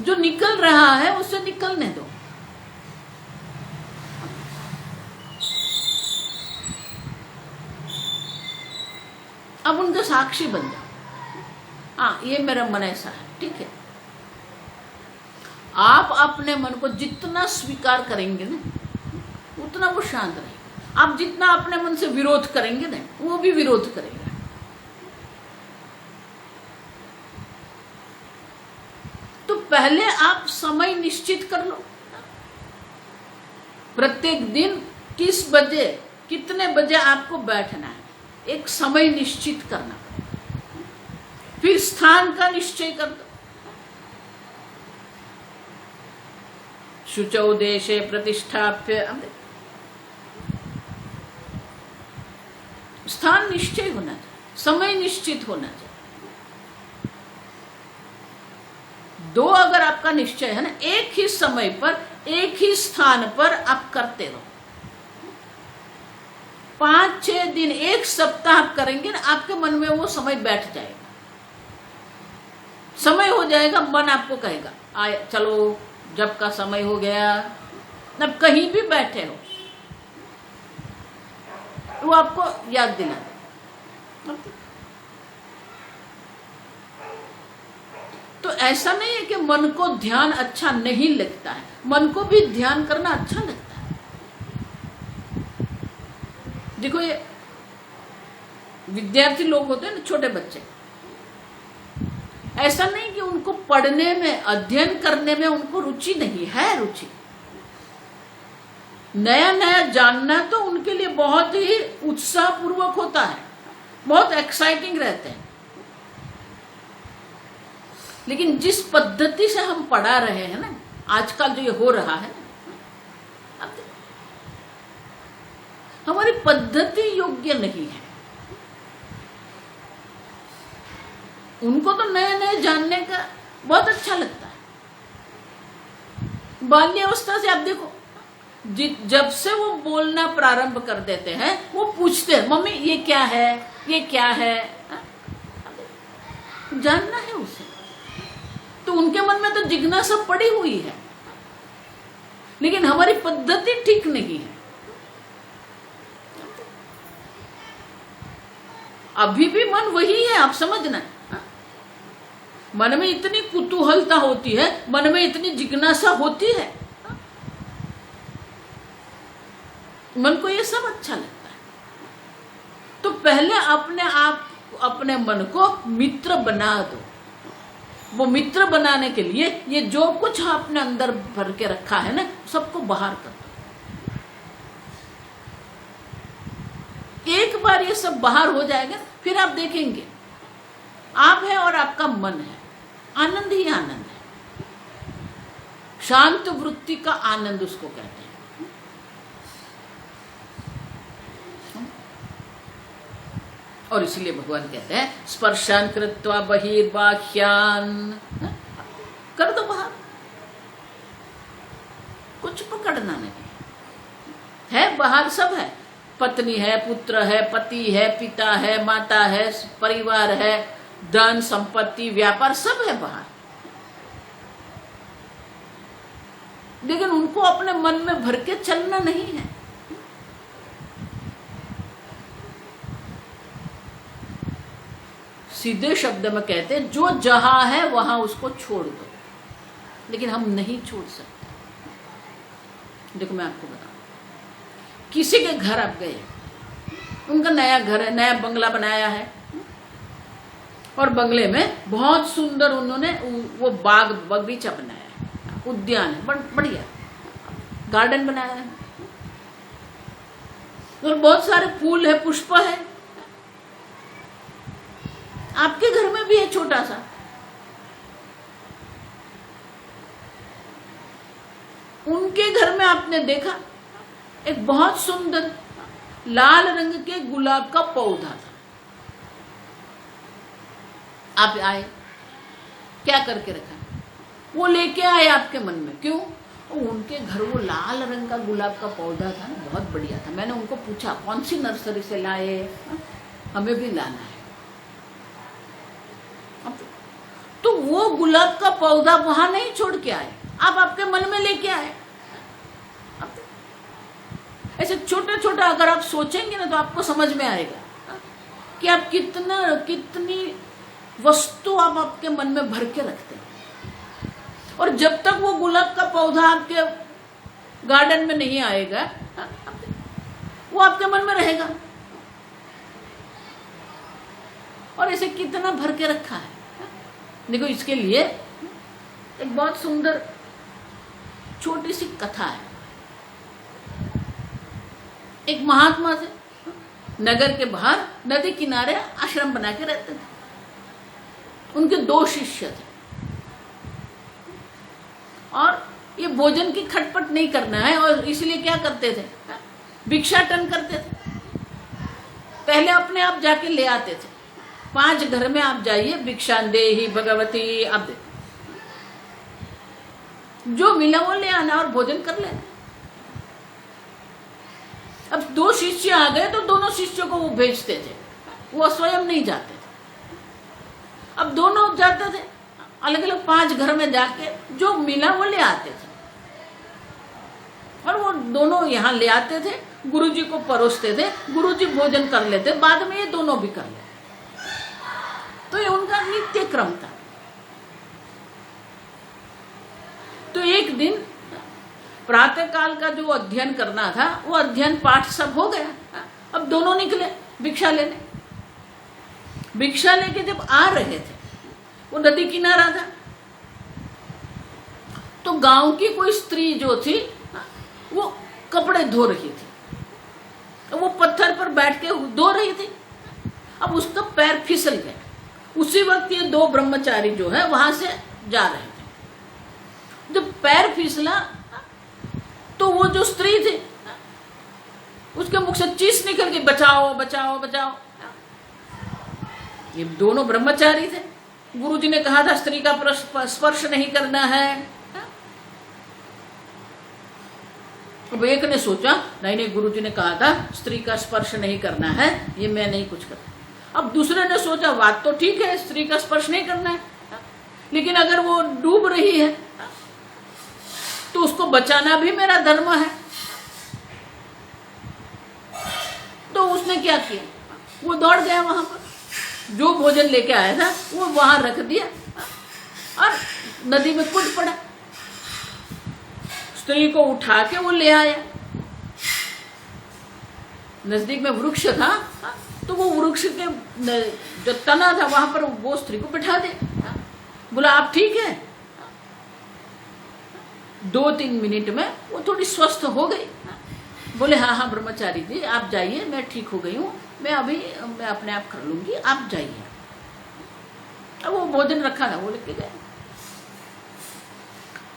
जो निकल रहा है उससे निकलने दो। अब उनका साक्षी बन जाओ। हाँ, ये मेरा मन ऐसा है, ठीक है। आप अपने मन को जितना स्वीकार करेंगे ना, उतना वो शांत रहेगा। आप जितना अपने मन से विरोध करेंगे ना, वो भी विरोध करेगा। तो पहले आप समय निश्चित कर लो, प्रत्येक दिन किस बजे, कितने बजे आपको बैठना है, एक समय निश्चित करना। फिर स्थान का निश्चय कर दो। शुचौ देशे प्रतिष्ठाप्य, स्थान निश्चय होना चाहिए, समय निश्चित होना चाहिए। 2 अगर आपका निश्चय है ना, एक ही समय पर एक ही स्थान पर आप करते रहो। 5-6 दिन, 1 सप्ताह आप करेंगे ना, आपके मन में वो समय बैठ जाएगा। समय हो जाएगा, मन आपको कहेगा आए चलो, जब का समय हो गया। अब कहीं भी बैठे हो वो आपको याद दिला दे। तो ऐसा नहीं है कि मन को ध्यान अच्छा नहीं लगता है, मन को भी ध्यान करना अच्छा लगता है। देखो, ये विद्यार्थी लोग होते हैं ना, छोटे बच्चे, ऐसा नहीं कि उनको पढ़ने में, अध्ययन करने में उनको रुचि नहीं है। रुचि, नया नया जानना तो उनके लिए बहुत ही उत्साहपूर्वक होता है, बहुत एक्साइटिंग रहते हैं। लेकिन जिस पद्धति से हम पढ़ा रहे हैं ना, आजकल जो ये हो रहा है, हमारी पद्धति योग्य नहीं है। उनको तो नए नए जानने का बहुत अच्छा लगता है। बाल्यावस्था से आप देखो, जब से वो बोलना प्रारंभ कर देते हैं, वो पूछते हैं मम्मी ये क्या है, ये क्या है, जानना है उसे। तो उनके मन में तो जिज्ञासा पड़ी हुई है, लेकिन हमारी पद्धति ठीक नहीं है। अभी भी मन वही है, आप समझना। मन में इतनी कुतूहलता होती है, मन में इतनी जिज्ञासा होती है, मन को ये सब अच्छा लगता है। तो पहले अपने मन को मित्र बना दो। वो मित्र बनाने के लिए ये जो कुछ आपने अंदर भर के रखा है ना, सबको बाहर कर दो। एक बार ये सब बाहर हो जाएगा, फिर आप देखेंगे आप है और आपका मन है, आनंद ही आनंद है। शांत वृत्ति का आनंद उसको कहते हैं। और इसलिए भगवान कहते हैं स्पर्शान कृत्वा बहिर्बाह्यान, कर दो बाहर, कुछ पकड़ना नहीं है। बाहर सब है, पत्नी है, पुत्र है, पति है, पिता है, माता है, परिवार है, धन संपत्ति व्यापार सब है बाहर। लेकिन उनको अपने मन में भर के चलना नहीं है। सीधे शब्द में कहते हैं जो जहां है वहां उसको छोड़ दो, लेकिन हम नहीं छोड़ सकते। देखो मैं आपको बताऊं, किसी के घर आप गए, उनका नया घर है, नया बंगला बनाया है, और बंगले में बहुत सुंदर उन्होंने वो बाग बगीचा बनाया है, उद्यान है, बढ़िया गार्डन बनाया है, और बहुत सारे फूल है, पुष्प है। आपके घर में भी है छोटा सा, उनके घर में आपने देखा एक बहुत सुंदर लाल रंग के गुलाब का पौधा था। आप आए, क्या करके रखा, वो लेके आए आपके मन में, क्यों? उनके घर वो लाल रंग का गुलाब का पौधा था ना, बहुत बढ़िया था। मैंने उनको पूछा कौन सी नर्सरी से लाए, हमें भी लाना है। तो वो गुलाब का पौधा वहां नहीं छोड़ के आए, आप आपके मन में लेके आए। ऐसे छोटे छोटे अगर आप सोचेंगे ना, तो आपको समझ में आएगा कि आप कितनी वस्तु आप आपके मन में भर के रखते हैं। और जब तक वो गुलाब का पौधा आपके गार्डन में नहीं आएगा, वो आपके मन में रहेगा। और ऐसे कितना भर के रखा है। देखो, इसके लिए एक बहुत सुंदर छोटी सी कथा है। एक महात्मा थे, नगर के बाहर नदी किनारे आश्रम बना के रहते थे। उनके 2 शिष्य थे, और ये भोजन की खटपट नहीं करना है, और इसलिए क्या करते थे, भिक्षाटन करते थे। पहले अपने आप जाके ले आते थे। 5 घर में आप जाइए, भिक्षान देहि भगवती, आप दे, जो मिला वो ले आना और भोजन कर लेना। अब 2 शिष्य आ गए तो दोनों शिष्यों को वो भेजते थे, वो स्वयं नहीं जाते थे। अब दोनों जाते थे, अलग अलग 5 घर में जाके जो मिला वो ले आते थे, और वो दोनों यहाँ ले आते थे, गुरुजी को परोसते थे, गुरुजी भोजन कर लेते, बाद में ये दोनों भी कर लेते। तो ये उनका नित्य क्रम था। तो एक दिन प्रातः काल का जो अध्ययन करना था, वो अध्ययन पाठ सब हो गया। अब दोनों निकले भिक्षा लेने। भिक्षा लेके जब आ रहे थे, वो नदी किनारा था, तो गांव की कोई स्त्री जो थी, वो कपड़े धो रही थी। तो वो पत्थर पर बैठ के धो रही थी। अब उसका पैर फिसल गया। उसी वक्त ये 2 ब्रह्मचारी जो है वहां से जा रहे थे। जब पैर फिसला, तो वो जो स्त्री थी उसके मुख से चीस निकल गई, बचाओ बचाओ बचाओ। ये दोनों ब्रह्मचारी थे। गुरुजी ने कहा था स्त्री का स्पर्श नहीं करना है। अब एक ने सोचा नहीं नहीं, गुरुजी ने कहा था स्त्री का स्पर्श नहीं करना है, ये मैं नहीं कुछ करता। अब दूसरे ने सोचा बात तो ठीक है, स्त्री का स्पर्श नहीं करना है, लेकिन अगर वो डूब रही है तो उसको बचाना भी मेरा धर्म है। तो उसने क्या किया, वो दौड़ गया वहां पर, जो भोजन लेके आया था वो वहां रख दिया और नदी में कूद पड़ा। स्त्री को उठा के वो ले आया। नजदीक में वृक्ष था, तो वो वृक्ष के जो तना था वहां पर वो स्त्री को बिठा दे। बोला आप ठीक है। 2-3 मिनट में वो थोड़ी स्वस्थ हो गई। बोले हाँ हाँ ब्रह्मचारी जी आप जाइए, मैं ठीक हो गई हूँ, मैं अपने आप कर लूंगी, आप जाइए। अब वो भोजन रखा था वो लेके गए।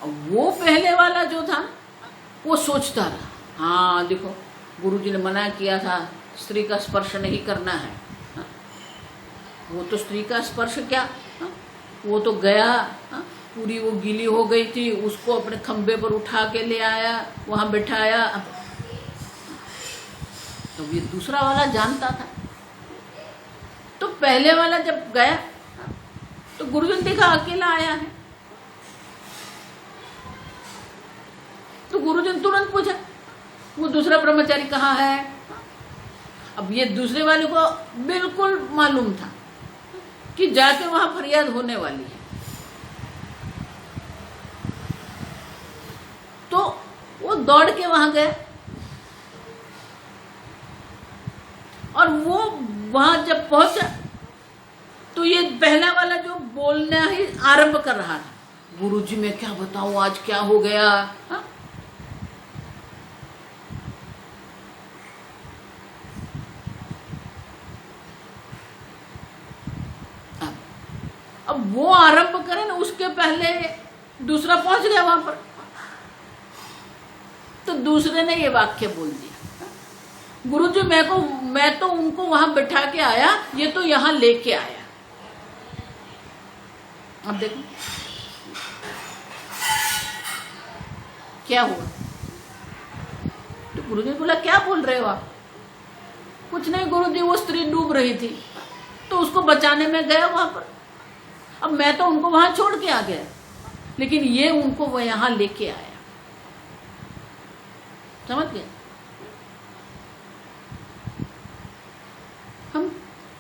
वो पहले वाला जो था वो सोचता रहा, हाँ देखो गुरुजी ने मना किया था स्त्री का स्पर्श नहीं करना है। वो तो स्त्री का स्पर्श क्या, वो तो गया, पूरी वो गीली हो गई थी, उसको अपने खंबे पर उठा के ले आया, वहां बिठाया। तो ये दूसरा वाला जानता था। तो पहले वाला जब गया तो गुरुजी ने देखा अकेला आया है। तो गुरुजी ने तुरंत पूछा वो दूसरा ब्रह्मचारी कहाँ है। अब ये दूसरे वाले को बिल्कुल मालूम था कि जाके वहां फरियाद होने वाली है। तो वो दौड़ के वहां गया और वो वहां जब पहुंचा तो ये पहला वाला जो बोलना ही आरंभ कर रहा था, गुरुजी मैं क्या बताऊं आज क्या हो गया। हा? अब वो आरंभ करे ना, उसके पहले दूसरा पहुंच गया वहां पर। तो दूसरे ने ये वाक्य बोल दिया, गुरुजी मैं तो उनको वहां बिठा के आया, ये तो यहां लेके आया। अब देखो क्या हुआ। तो गुरुजी ने बोला क्या बोल रहे हो आप। कुछ नहीं गुरुजी, वो स्त्री डूब रही थी तो उसको बचाने में गया वहां पर। अब मैं तो उनको वहां छोड़ के आ गया, लेकिन ये उनको वो यहां लेके आया। समझ गए। हम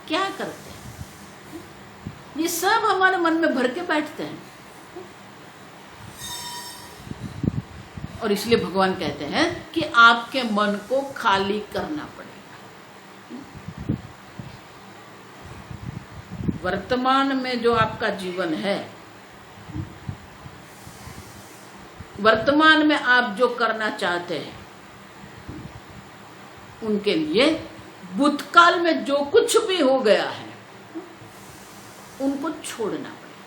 क्या करते हैं, ये सब हमारे मन में भर के बैठते हैं। और इसलिए भगवान कहते हैं कि आपके मन को खाली करना पड़ेगा। वर्तमान में जो आपका जीवन है, वर्तमान में आप जो करना चाहते हैं, उनके लिए भूतकाल में जो कुछ भी हो गया है उनको छोड़ना पड़ेगा।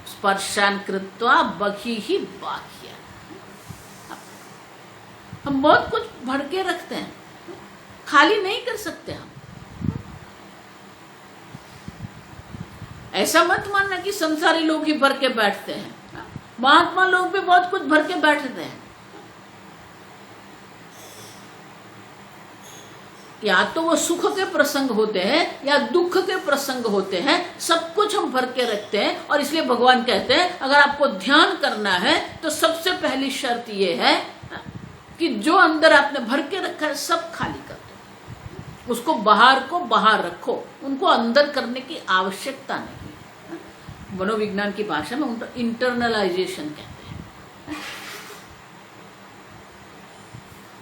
स्पर्शान कृत्वा बहिः बाह्य। हम बहुत कुछ भर के रखते हैं, खाली नहीं कर सकते हम। ऐसा मत मानना कि संसारी लोग ही भर के बैठते हैं, महात्मा लोग भी बहुत कुछ भर के बैठते हैं। या तो वो सुख के प्रसंग होते हैं या दुख के प्रसंग होते हैं, सब कुछ हम भर के रखते हैं। और इसलिए भगवान कहते हैं अगर आपको ध्यान करना है तो सबसे पहली शर्त ये है कि जो अंदर आपने भर के रखा है सब खाली कर दो। उसको बाहर को बाहर रखो, उनको अंदर करने की आवश्यकता नहीं। मनोविज्ञान की भाषा में उनको इंटरनलाइजेशन कहते हैं।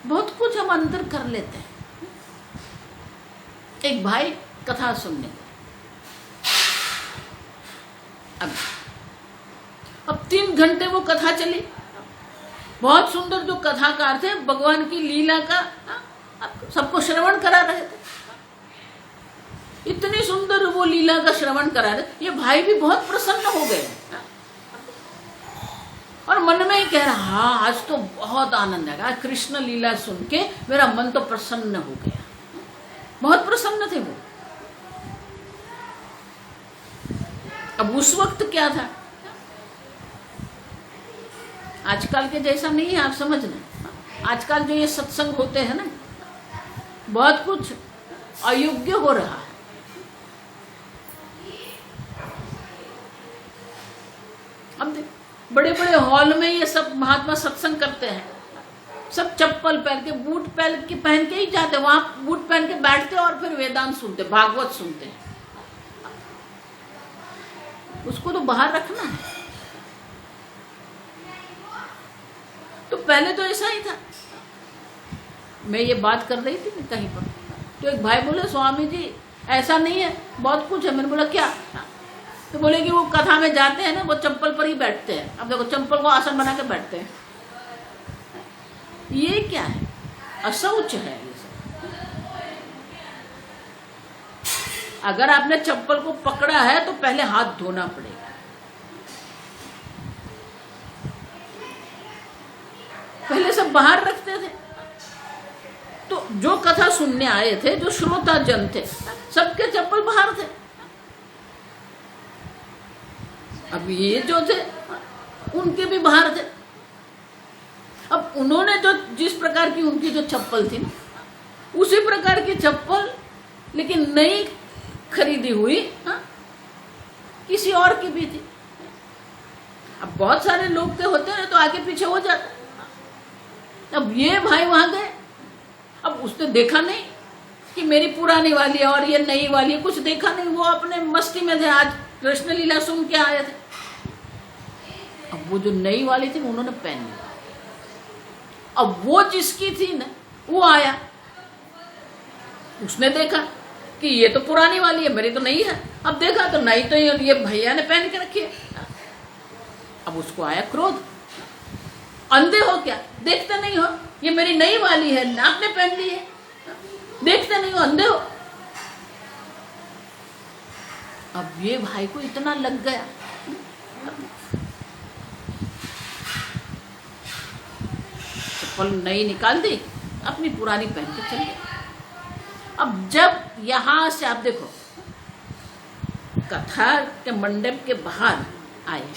बहुत कुछ हम अंदर कर लेते हैं। एक भाई कथा सुनने गए। अब 3 घंटे वो कथा चली। बहुत सुंदर जो कथाकार थे, भगवान की लीला का सबको श्रवण करा रहे थे। इतनी सुंदर वो लीला का श्रवण करा रहे, ये भाई भी बहुत प्रसन्न हो गए। और मन में ही कह रहा, हाँ आज तो बहुत आनंद आएगा, आज कृष्ण लीला सुन के मेरा मन तो प्रसन्न हो गया। बहुत प्रसन्न थे वो। अब उस वक्त क्या था, आजकल के जैसा नहीं है, आप समझना। आजकल जो ये सत्संग होते हैं ना, बहुत कुछ अयोग्य हो रहा है। अब बड़े बड़े हॉल में ये सब महात्मा सत्संग करते हैं, सब चप्पल पहन के, बूट पहन के ही जाते, वहां बूट पहन के बैठते और फिर वेदांत सुनते, भागवत सुनते हैं। उसको तो बाहर रखना है। तो पहले तो ऐसा ही था। मैं ये बात कर रही थी कहीं पर, तो एक भाई बोले, स्वामी जी ऐसा नहीं है, बहुत कुछ है। मैंने बोला क्या? तो बोले कि वो कथा में जाते हैं ना, वो चप्पल पर ही बैठते हैं। अब देखो, चप्पल को आसन बना के बैठते हैं। ये क्या है? अशौच है ये सब। अगर आपने चप्पल को पकड़ा है तो पहले हाथ धोना पड़ेगा। पहले सब बाहर रखते थे। तो जो कथा सुनने आए थे, जो श्रोता जन थे, सबके चप्पल बाहर थे। अब ये जो थे उनके भी बाहर थे। अब उन्होंने जो जिस प्रकार की उनकी जो चप्पल थी ना, उसी प्रकार की चप्पल, लेकिन नई खरीदी हुई, हाँ, किसी और की भी थी। अब बहुत सारे लोग के होते हैं तो आगे पीछे हो जाते। अब ये भाई वहां गए, अब उसने देखा नहीं कि मेरी पुरानी वाली है और ये नई वाली है, कुछ देखा नहीं। वो अपने मस्ती में थे, आज कृष्ण लीला सुन के आए थे। अब वो जो नई वाली थी उन्होंने पहन ली। अब वो जिसकी थी ना, वो आया, उसने देखा कि ये तो पुरानी वाली है, मेरी तो नई है। अब देखा तो नई तो ये भैया ने पहन के रखी है। अब उसको आया क्रोध। अंधे हो क्या? देखते नहीं हो? ये मेरी नई वाली है, आपने पहन ली है, देखते नहीं हो? अंधे हो? अब ये भाई को इतना लग गया, चप्पल नई निकाल दी, अपनी पुरानी पहन के चल गए। अब जब यहां से आप देखो, कथा के मंडप के बाहर आए,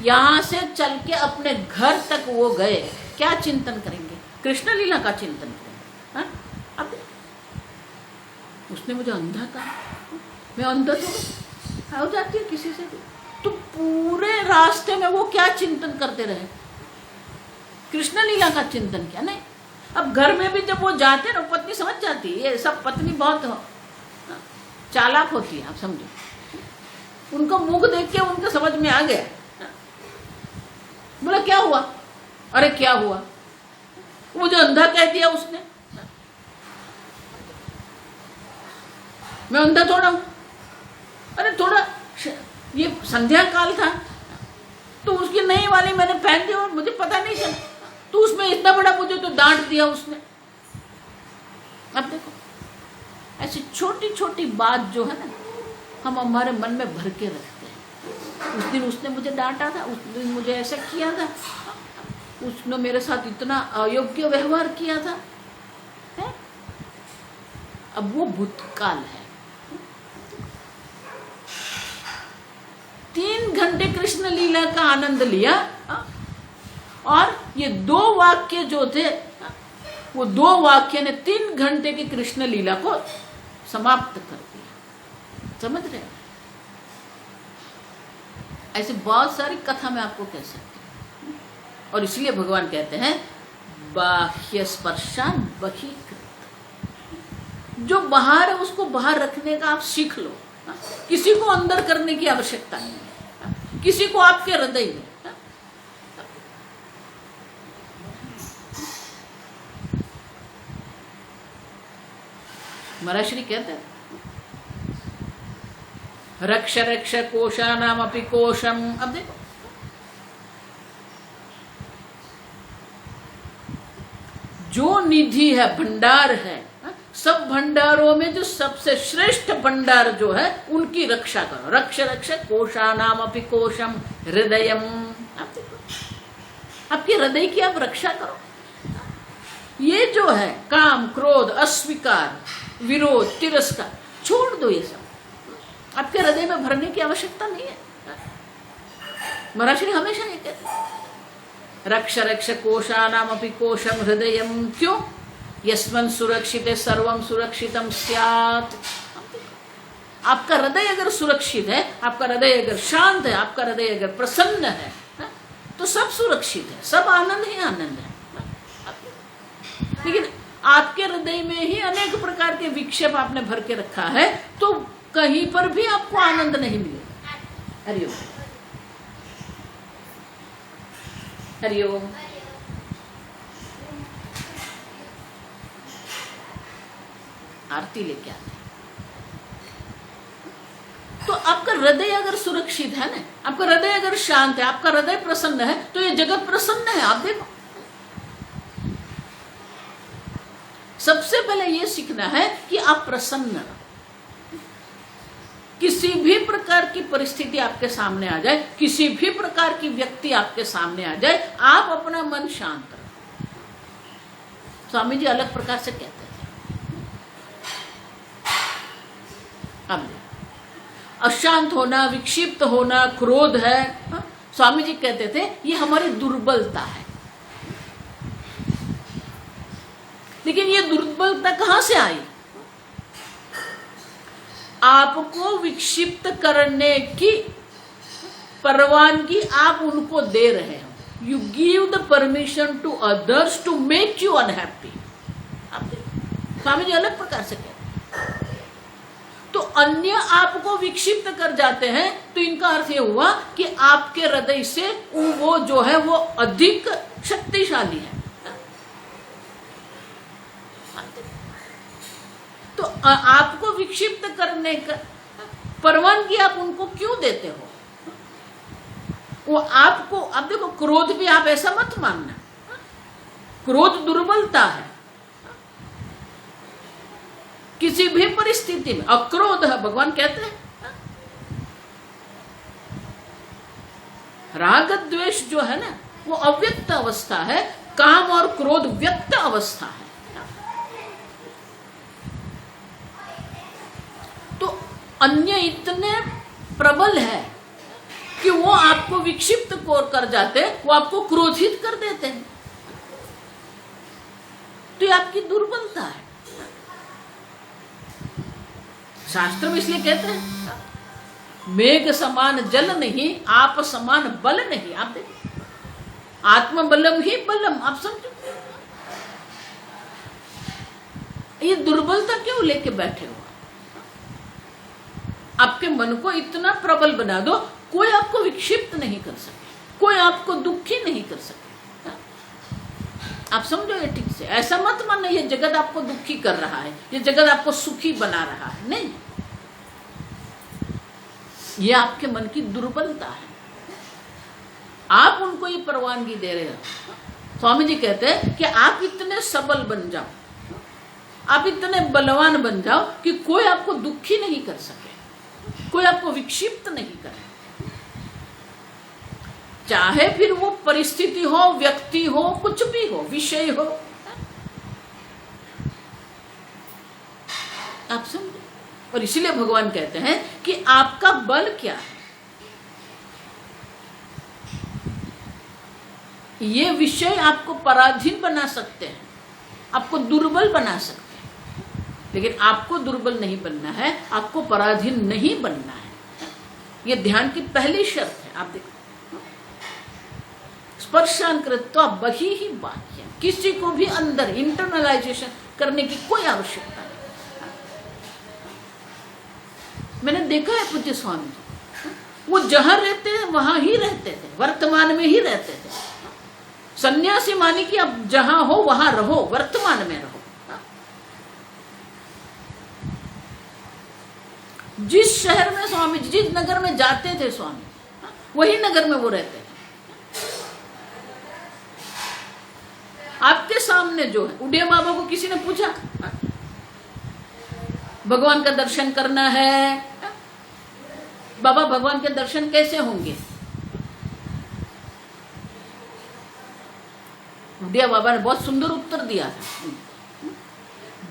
यहां से चल के अपने घर तक वो गए, क्या चिंतन करेंगे? कृष्ण लीला का चिंतन करेंगे। हाँ? अब उसने मुझे अंधा कहा, मैं अंधा तो हो जाती है किसी से भी। तो पूरे रास्ते में वो क्या चिंतन करते रहे? कृष्ण लीला का चिंतन किया। नहीं, अब घर में भी जब वो जाते ना, पत्नी समझ जाती है। ये सब पत्नी बहुत चालाक होती है, आप समझो। उनको मुख देख के उनको समझ में आ गया। बोला क्या हुआ? अरे क्या हुआ? वो जो अंधा कह दिया उसने, मैं अंधा थोड़ा हूं। अरे थोड़ा ये संध्या काल था तो उसकी नई वाली मैंने पहन दी और मुझे पता नहीं चला, तो उसमें इतना बड़ा मुझे तो डांट दिया उसने। अब देखो, ऐसी छोटी छोटी बात जो है ना, हम हमारे मन में भर के रखते हैं। उस दिन उसने मुझे डांटा था, उस दिन मुझे ऐसा किया था, उसने मेरे साथ इतना अयोग्य व्यवहार किया था, है? अब वो भूतकाल है। 3 घंटे कृष्ण लीला का आनंद लिया, और ये 2 वाक्य जो थे, वो 2 वाक्य ने 3 घंटे की कृष्ण लीला को समाप्त कर दिया। समझ रहे? ऐसी बहुत सारी कथा मैं आपको कह सकती हूँ। और इसलिए भगवान कहते हैं बाह्य स्पर्शान बहिकृत। जो बाहर है उसको बाहर रखने का आप सीख लो। किसी को अंदर करने की आवश्यकता नहीं है, किसी को आपके हृदय में। महाराज श्री कहते हैं रक्ष रक्ष कोशानाम अपि कोशम। अब देखो, जो निधि है, भंडार है, सब भंडारों में जो सबसे श्रेष्ठ भंडार जो है उनकी रक्षा करो। रक्ष रक्ष कोशानाम अपि कोशम हृदयम। आप देखो, आपके हृदय की आप रक्षा करो। ये जो है काम, क्रोध, अस्वीकार, विरोध, तिरस्कार, छोड़ दो। ये सब आपके हृदय में भरने की आवश्यकता नहीं है। महाराज श्री हमेशा ये कहते हैं, रक्ष रक्ष कोशानाम अपि कोशम हृदयम। क्यों? यस्मन् सुरक्षिते सर्वम सुरक्षितम स्यात्। आपका हृदय अगर सुरक्षित है, आपका हृदय अगर शांत है, आपका हृदय अगर प्रसन्न है, तो सब सुरक्षित है, सब आनंद ही आनंद है। लेकिन आपके हृदय में ही अनेक प्रकार के विक्षेप आपने भर के रखा है, तो कहीं पर भी आपको आनंद नहीं मिलेगा। हरिओम हरिओम। आरती लेके आते। तो आपका हृदय अगर सुरक्षित है ना, आपका हृदय अगर शांत है, आपका हृदय प्रसन्न है, तो ये जगत प्रसन्न है। आप देखो, सबसे पहले ये सीखना है कि आप प्रसन्न रहो। किसी भी प्रकार की परिस्थिति आपके सामने आ जाए, किसी भी प्रकार की व्यक्ति आपके सामने आ जाए, आप अपना मन शांत रखो। स्वामी जी अलग प्रकार से कहते थे। अब अशांत होना, विक्षिप्त होना, क्रोध है, स्वामी जी कहते थे ये हमारी दुर्बलता है। लेकिन ये दुर्बलता कहां से आई? आपको विक्षिप्त करने की परवानगी आप उनको दे रहे हो। You give the permission to others to make you unhappy. Swami ji अलग प्रकार से कहते हैं। तो अन्य आपको विक्षिप्त कर जाते हैं, तो इनका अर्थ यह हुआ कि आपके हृदय से वो जो है वो अधिक शक्तिशाली है। तो आपको विक्षिप्त करने का परवानगी आप उनको क्यों देते हो? वो आपको, अब देखो, क्रोध भी आप ऐसा मत मानना, क्रोध दुर्बलता है। किसी भी परिस्थिति में अक्रोध है, भगवान कहते हैं। राग द्वेष जो है ना, वो अव्यक्त अवस्था है, काम और क्रोध व्यक्त अवस्था है। तो अन्य इतने प्रबल है कि वो आपको विक्षिप्त कर जाते, वो आपको क्रोधित कर देते हैं। तो ये आपकी दुर्बलता है। शास्त्र में इसलिए कहते हैं, मेघ समान जल नहीं, आप समान बल नहीं। आप देखो, आत्मबलम ही बलम। आप समझो, ये दुर्बलता क्यों लेके बैठे हो? आपके मन को इतना प्रबल बना दो, कोई आपको विक्षिप्त नहीं कर सके, कोई आपको दुखी नहीं कर सके। आप समझो ये ठीक से। ऐसा मत मानो ये जगत आपको दुखी कर रहा है, ये जगत आपको सुखी बना रहा है। नहीं, ये आपके मन की दुर्बलता है। आप उनको ये परवानगी दे रहे हो। स्वामी जी कहते हैं कि आप इतने सबल बन जाओ, आप इतने बलवान बन जाओ कि कोई आपको दुखी नहीं कर सके, कोई आपको विक्षिप्त नहीं करे। चाहे फिर वो परिस्थिति हो, व्यक्ति हो, कुछ भी हो, विषय हो। आप समझे? और इसीलिए भगवान कहते हैं कि आपका बल क्या है। ये विषय आपको पराधीन बना सकते हैं, आपको दुर्बल बना सकते हैं, लेकिन आपको दुर्बल नहीं बनना है, आपको पराधीन नहीं बनना है। ये ध्यान की पहली शर्त है। आप देखो, स्पर्शान कृत्वा बही ही बाह्य। किसी को भी अंदर इंटरनलाइजेशन करने की कोई आवश्यकता नहीं। मैंने देखा है पूज्य स्वामी जी, वो जहां रहते हैं वहां ही रहते थे, वर्तमान में ही रहते थे। सन्यासी माने कि अब जहां हो वहां रहो, वर्तमान में रहो। जिस शहर में स्वामी जी, जिस नगर में जाते थे स्वामी, वही नगर में वो रहते थे। आपके सामने जो है, उड़िया बाबा को किसी ने पूछा भगवान का दर्शन करना है, बाबा भगवान के दर्शन कैसे होंगे? बुढ़िया बाबा ने बहुत सुंदर उत्तर दिया था।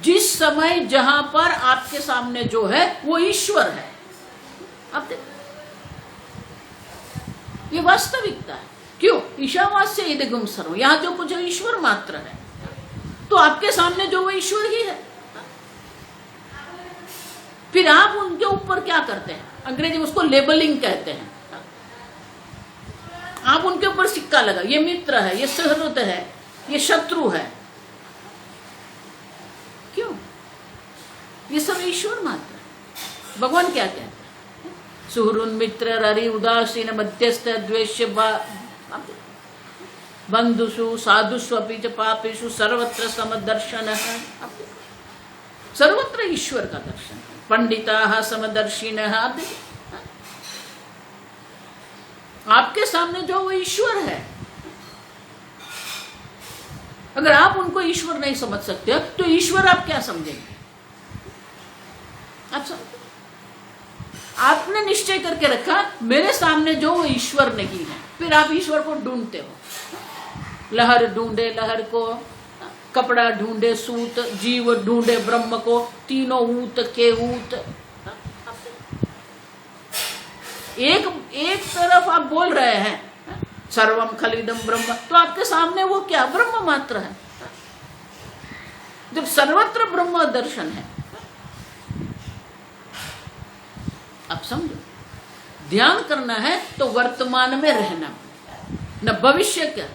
जिस समय जहां पर आपके सामने जो है वो ईश्वर है, आप देखो ये वास्तविकता है। क्यों? ईशावास्य इदगम सर्वम, यहां जो कुछ है ईश्वर मात्र है, तो आपके सामने जो वो ईश्वर ही है। फिर आप उनके ऊपर क्या करते हैं? अंग्रेजी में उसको लेबलिंग कहते हैं। आप उनके ऊपर सिक्का लगा, ये मित्र है, ये सहृद है, ये शत्रु है। क्यों? ये सब ईश्वर मात्र है। भगवान क्या कहते हैं? सुहृन् मित्र ररि उदासीन मध्यस्थ द्वेष्य बंधुषु साधुषु अपि च पापेषु सर्वत्र समदर्शन। सर्वत्र ईश्वर का दर्शन। पंडिता समदर्शिनः, आपके सामने जो वो ईश्वर है, अगर आप उनको ईश्वर नहीं समझ सकते तो ईश्वर आप क्या समझेंगे? आप समझ, आपने निश्चय करके रखा मेरे सामने जो वो ईश्वर नहीं है, फिर आप ईश्वर को ढूंढते हो। लहर ढूंढे लहर को, कपड़ा ढूंढे सूत, जीव ढूंढे ब्रह्म को, तीनों ऊत के ऊत। एक तरफ आप बोल रहे हैं सर्वम खलिदम ब्रह्म, तो आपके सामने वो क्या? ब्रह्म मात्र है। जब सर्वत्र ब्रह्म दर्शन है, आप समझो, ध्यान करना है तो वर्तमान में रहना, न भविष्य क्या।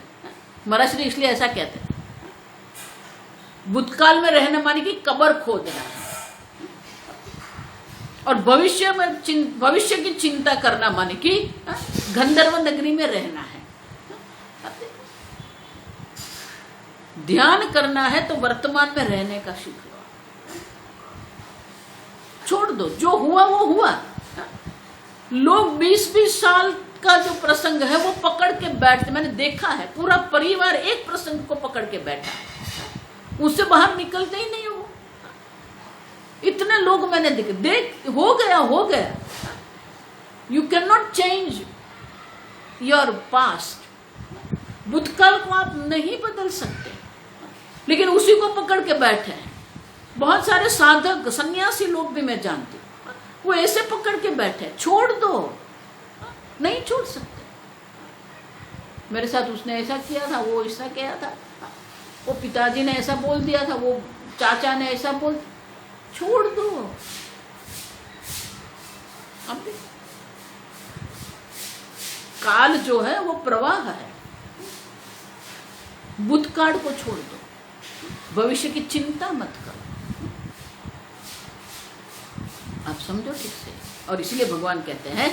महाराज श्री इसलिए ऐसा कहते हैं, भूतकाल में रहना माने कि कब्र खोदना है, और भविष्य की चिंता करना माने कि गंधर्व नगरी में रहना है। ध्यान करना है तो वर्तमान में रहने का सीख लो, छोड़ दो, जो हुआ वो हुआ। लोग 20-20 साल का जो प्रसंग है वो पकड़ के बैठते, मैंने देखा है, पूरा परिवार एक प्रसंग को पकड़ के बैठा, उससे बाहर निकलते ही नहीं हो। इतने लोग मैंने देख हो गया। You can not change your past. भूतकाल को आप नहीं बदल सकते, लेकिन उसी को पकड़ के बैठे हैं। बहुत सारे साधक सन्यासी लोग भी मैं जानती हूँ, वो ऐसे पकड़ के बैठे। छोड़ दो, नहीं छोड़ सकते। मेरे साथ उसने ऐसा किया था, वो ऐसा किया था, वो पिताजी ने ऐसा बोल दिया था, वो चाचा ने ऐसा बोल, छोड़ दो। अब काल जो है वो प्रवाह है, भूतकाल को छोड़ दो, भविष्य की चिंता मत करो। आप समझो ठीक से। और इसलिए भगवान कहते हैं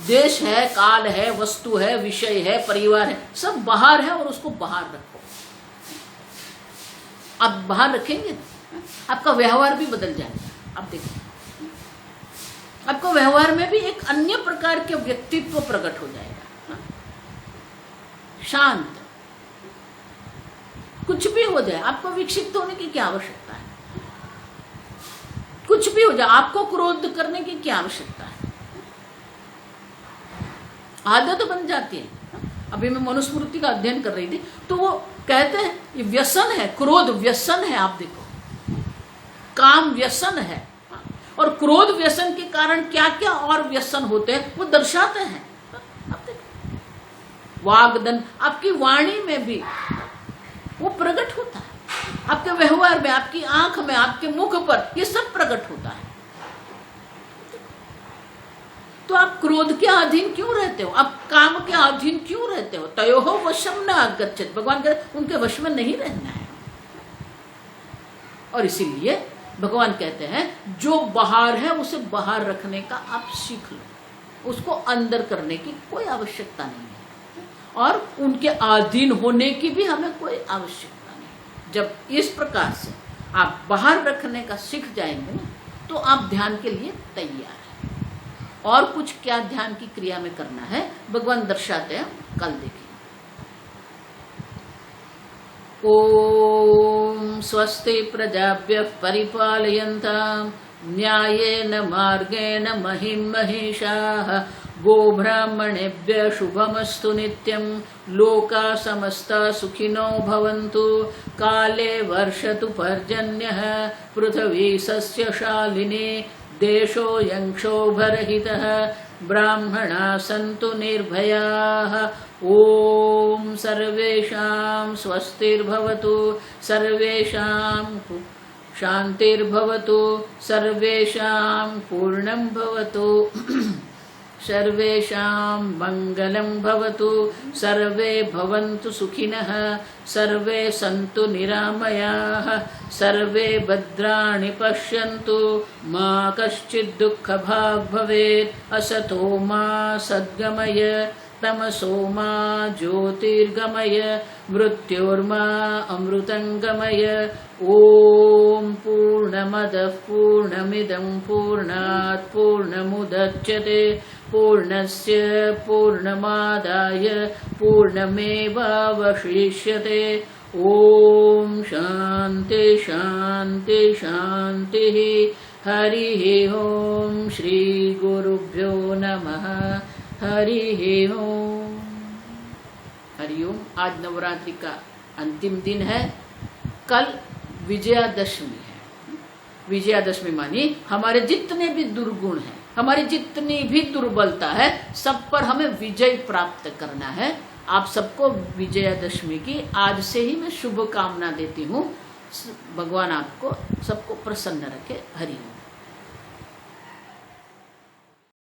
देश है, काल है, वस्तु है, विषय है, परिवार है, सब बाहर है और उसको बाहर रखो। आप बाहर रखेंगे आपका व्यवहार भी बदल जाएगा। आप देखो, आपको व्यवहार में भी एक अन्य प्रकार के व्यक्तित्व प्रकट हो जाएगा। शांत, कुछ भी हो जाए, आपको विक्षिप्त होने की क्या आवश्यकता है? कुछ भी हो जाए, आपको क्रोध करने की क्या आवश्यकता है? आदत बन जाती है। अभी मैं मनुस्मृति का अध्ययन कर रही थी, तो वो कहते हैं ये व्यसन है, क्रोध व्यसन है। आप देखो, काम व्यसन है, और क्रोध व्यसन के कारण क्या क्या और व्यसन होते हैं वो दर्शाते हैं। आप देखो, वाग्दन, आपकी वाणी में भी वो प्रकट होता है, आपके व्यवहार में, आपकी आंख में, आपके मुख पर, ये सब प्रकट होता है। तो आप क्रोध के अधीन क्यों रहते हो? आप काम के अधीन क्यों रहते हो? तयोहो वशम न आगच्छेत्, भगवान कहते उनके वश में नहीं रहना है। और इसीलिए भगवान कहते हैं जो बाहर है उसे बाहर रखने का आप सीख लो, उसको अंदर करने की कोई आवश्यकता नहीं है, और उनके अधीन होने की भी हमें कोई आवश्यकता नहीं। जब इस प्रकार से आप बाहर रखने का सीख जाएंगे ना, तो आप ध्यान के लिए तैयार हैं। और कुछ क्या ध्यान की क्रिया में करना है भगवान दर्शाते हैं, कल देखिए। ओम स्वस्ति प्रजाभ्यः परिपालयन्तां न्यायेन मार्गेण महिं महिषाः गोब्राह्मणेभ्यः शुभमस्तु नित्यं। लोका समस्ता सुखिनो भवन्तु। काले वर्षतु पर्जन्यः। पृथिवी सस्यशालिनी। देशोऽयं क्षोभरहितः। ब्राह्मणाः सन्तु निर्भयाः। ॐ सर्वेषां स्वस्तिर्भवतु। सर्वेषां शान्तिर्भवतु। सर्वेषां पूर्णं भवतु। सर्वेषां मङ्गलं भवतु। सर्वे भवन्तु सुखिनः। सर्वे सन्तु निरामयाः। सर्वे भद्राणि पश्यन्तु। मा कश्चित् दुःखभाग् भवेत्। असतो मा सद्गमय। तमसो मा ज्योतिर्गमय। मृत्योर्मा अमृतङ्गमय। ॐ पूर्णमदः पूर्णमिदं पूर्णात् पूर्णमुदच्यते। पूर्णस्य पूर्णमादाय पूर्णमेवावशिष्यते। ॐ शान्ति शान्ति शान्तिः। हरिः ॐ श्री गुरुभ्यो नमः। हरिः ॐ। हरिओम। आज नवरात्रि का अंतिम दिन है। कल विजयादशमी है। विजयादशमी मानी हमारे जितने भी दुर्गुण हैं, हमारी जितनी भी दुर्बलता है, सब पर हमें विजय प्राप्त करना है। आप सबको विजयादशमी की आज से ही मैं शुभकामना देती हूँ। भगवान आपको सबको प्रसन्न रखे। हरि ओम।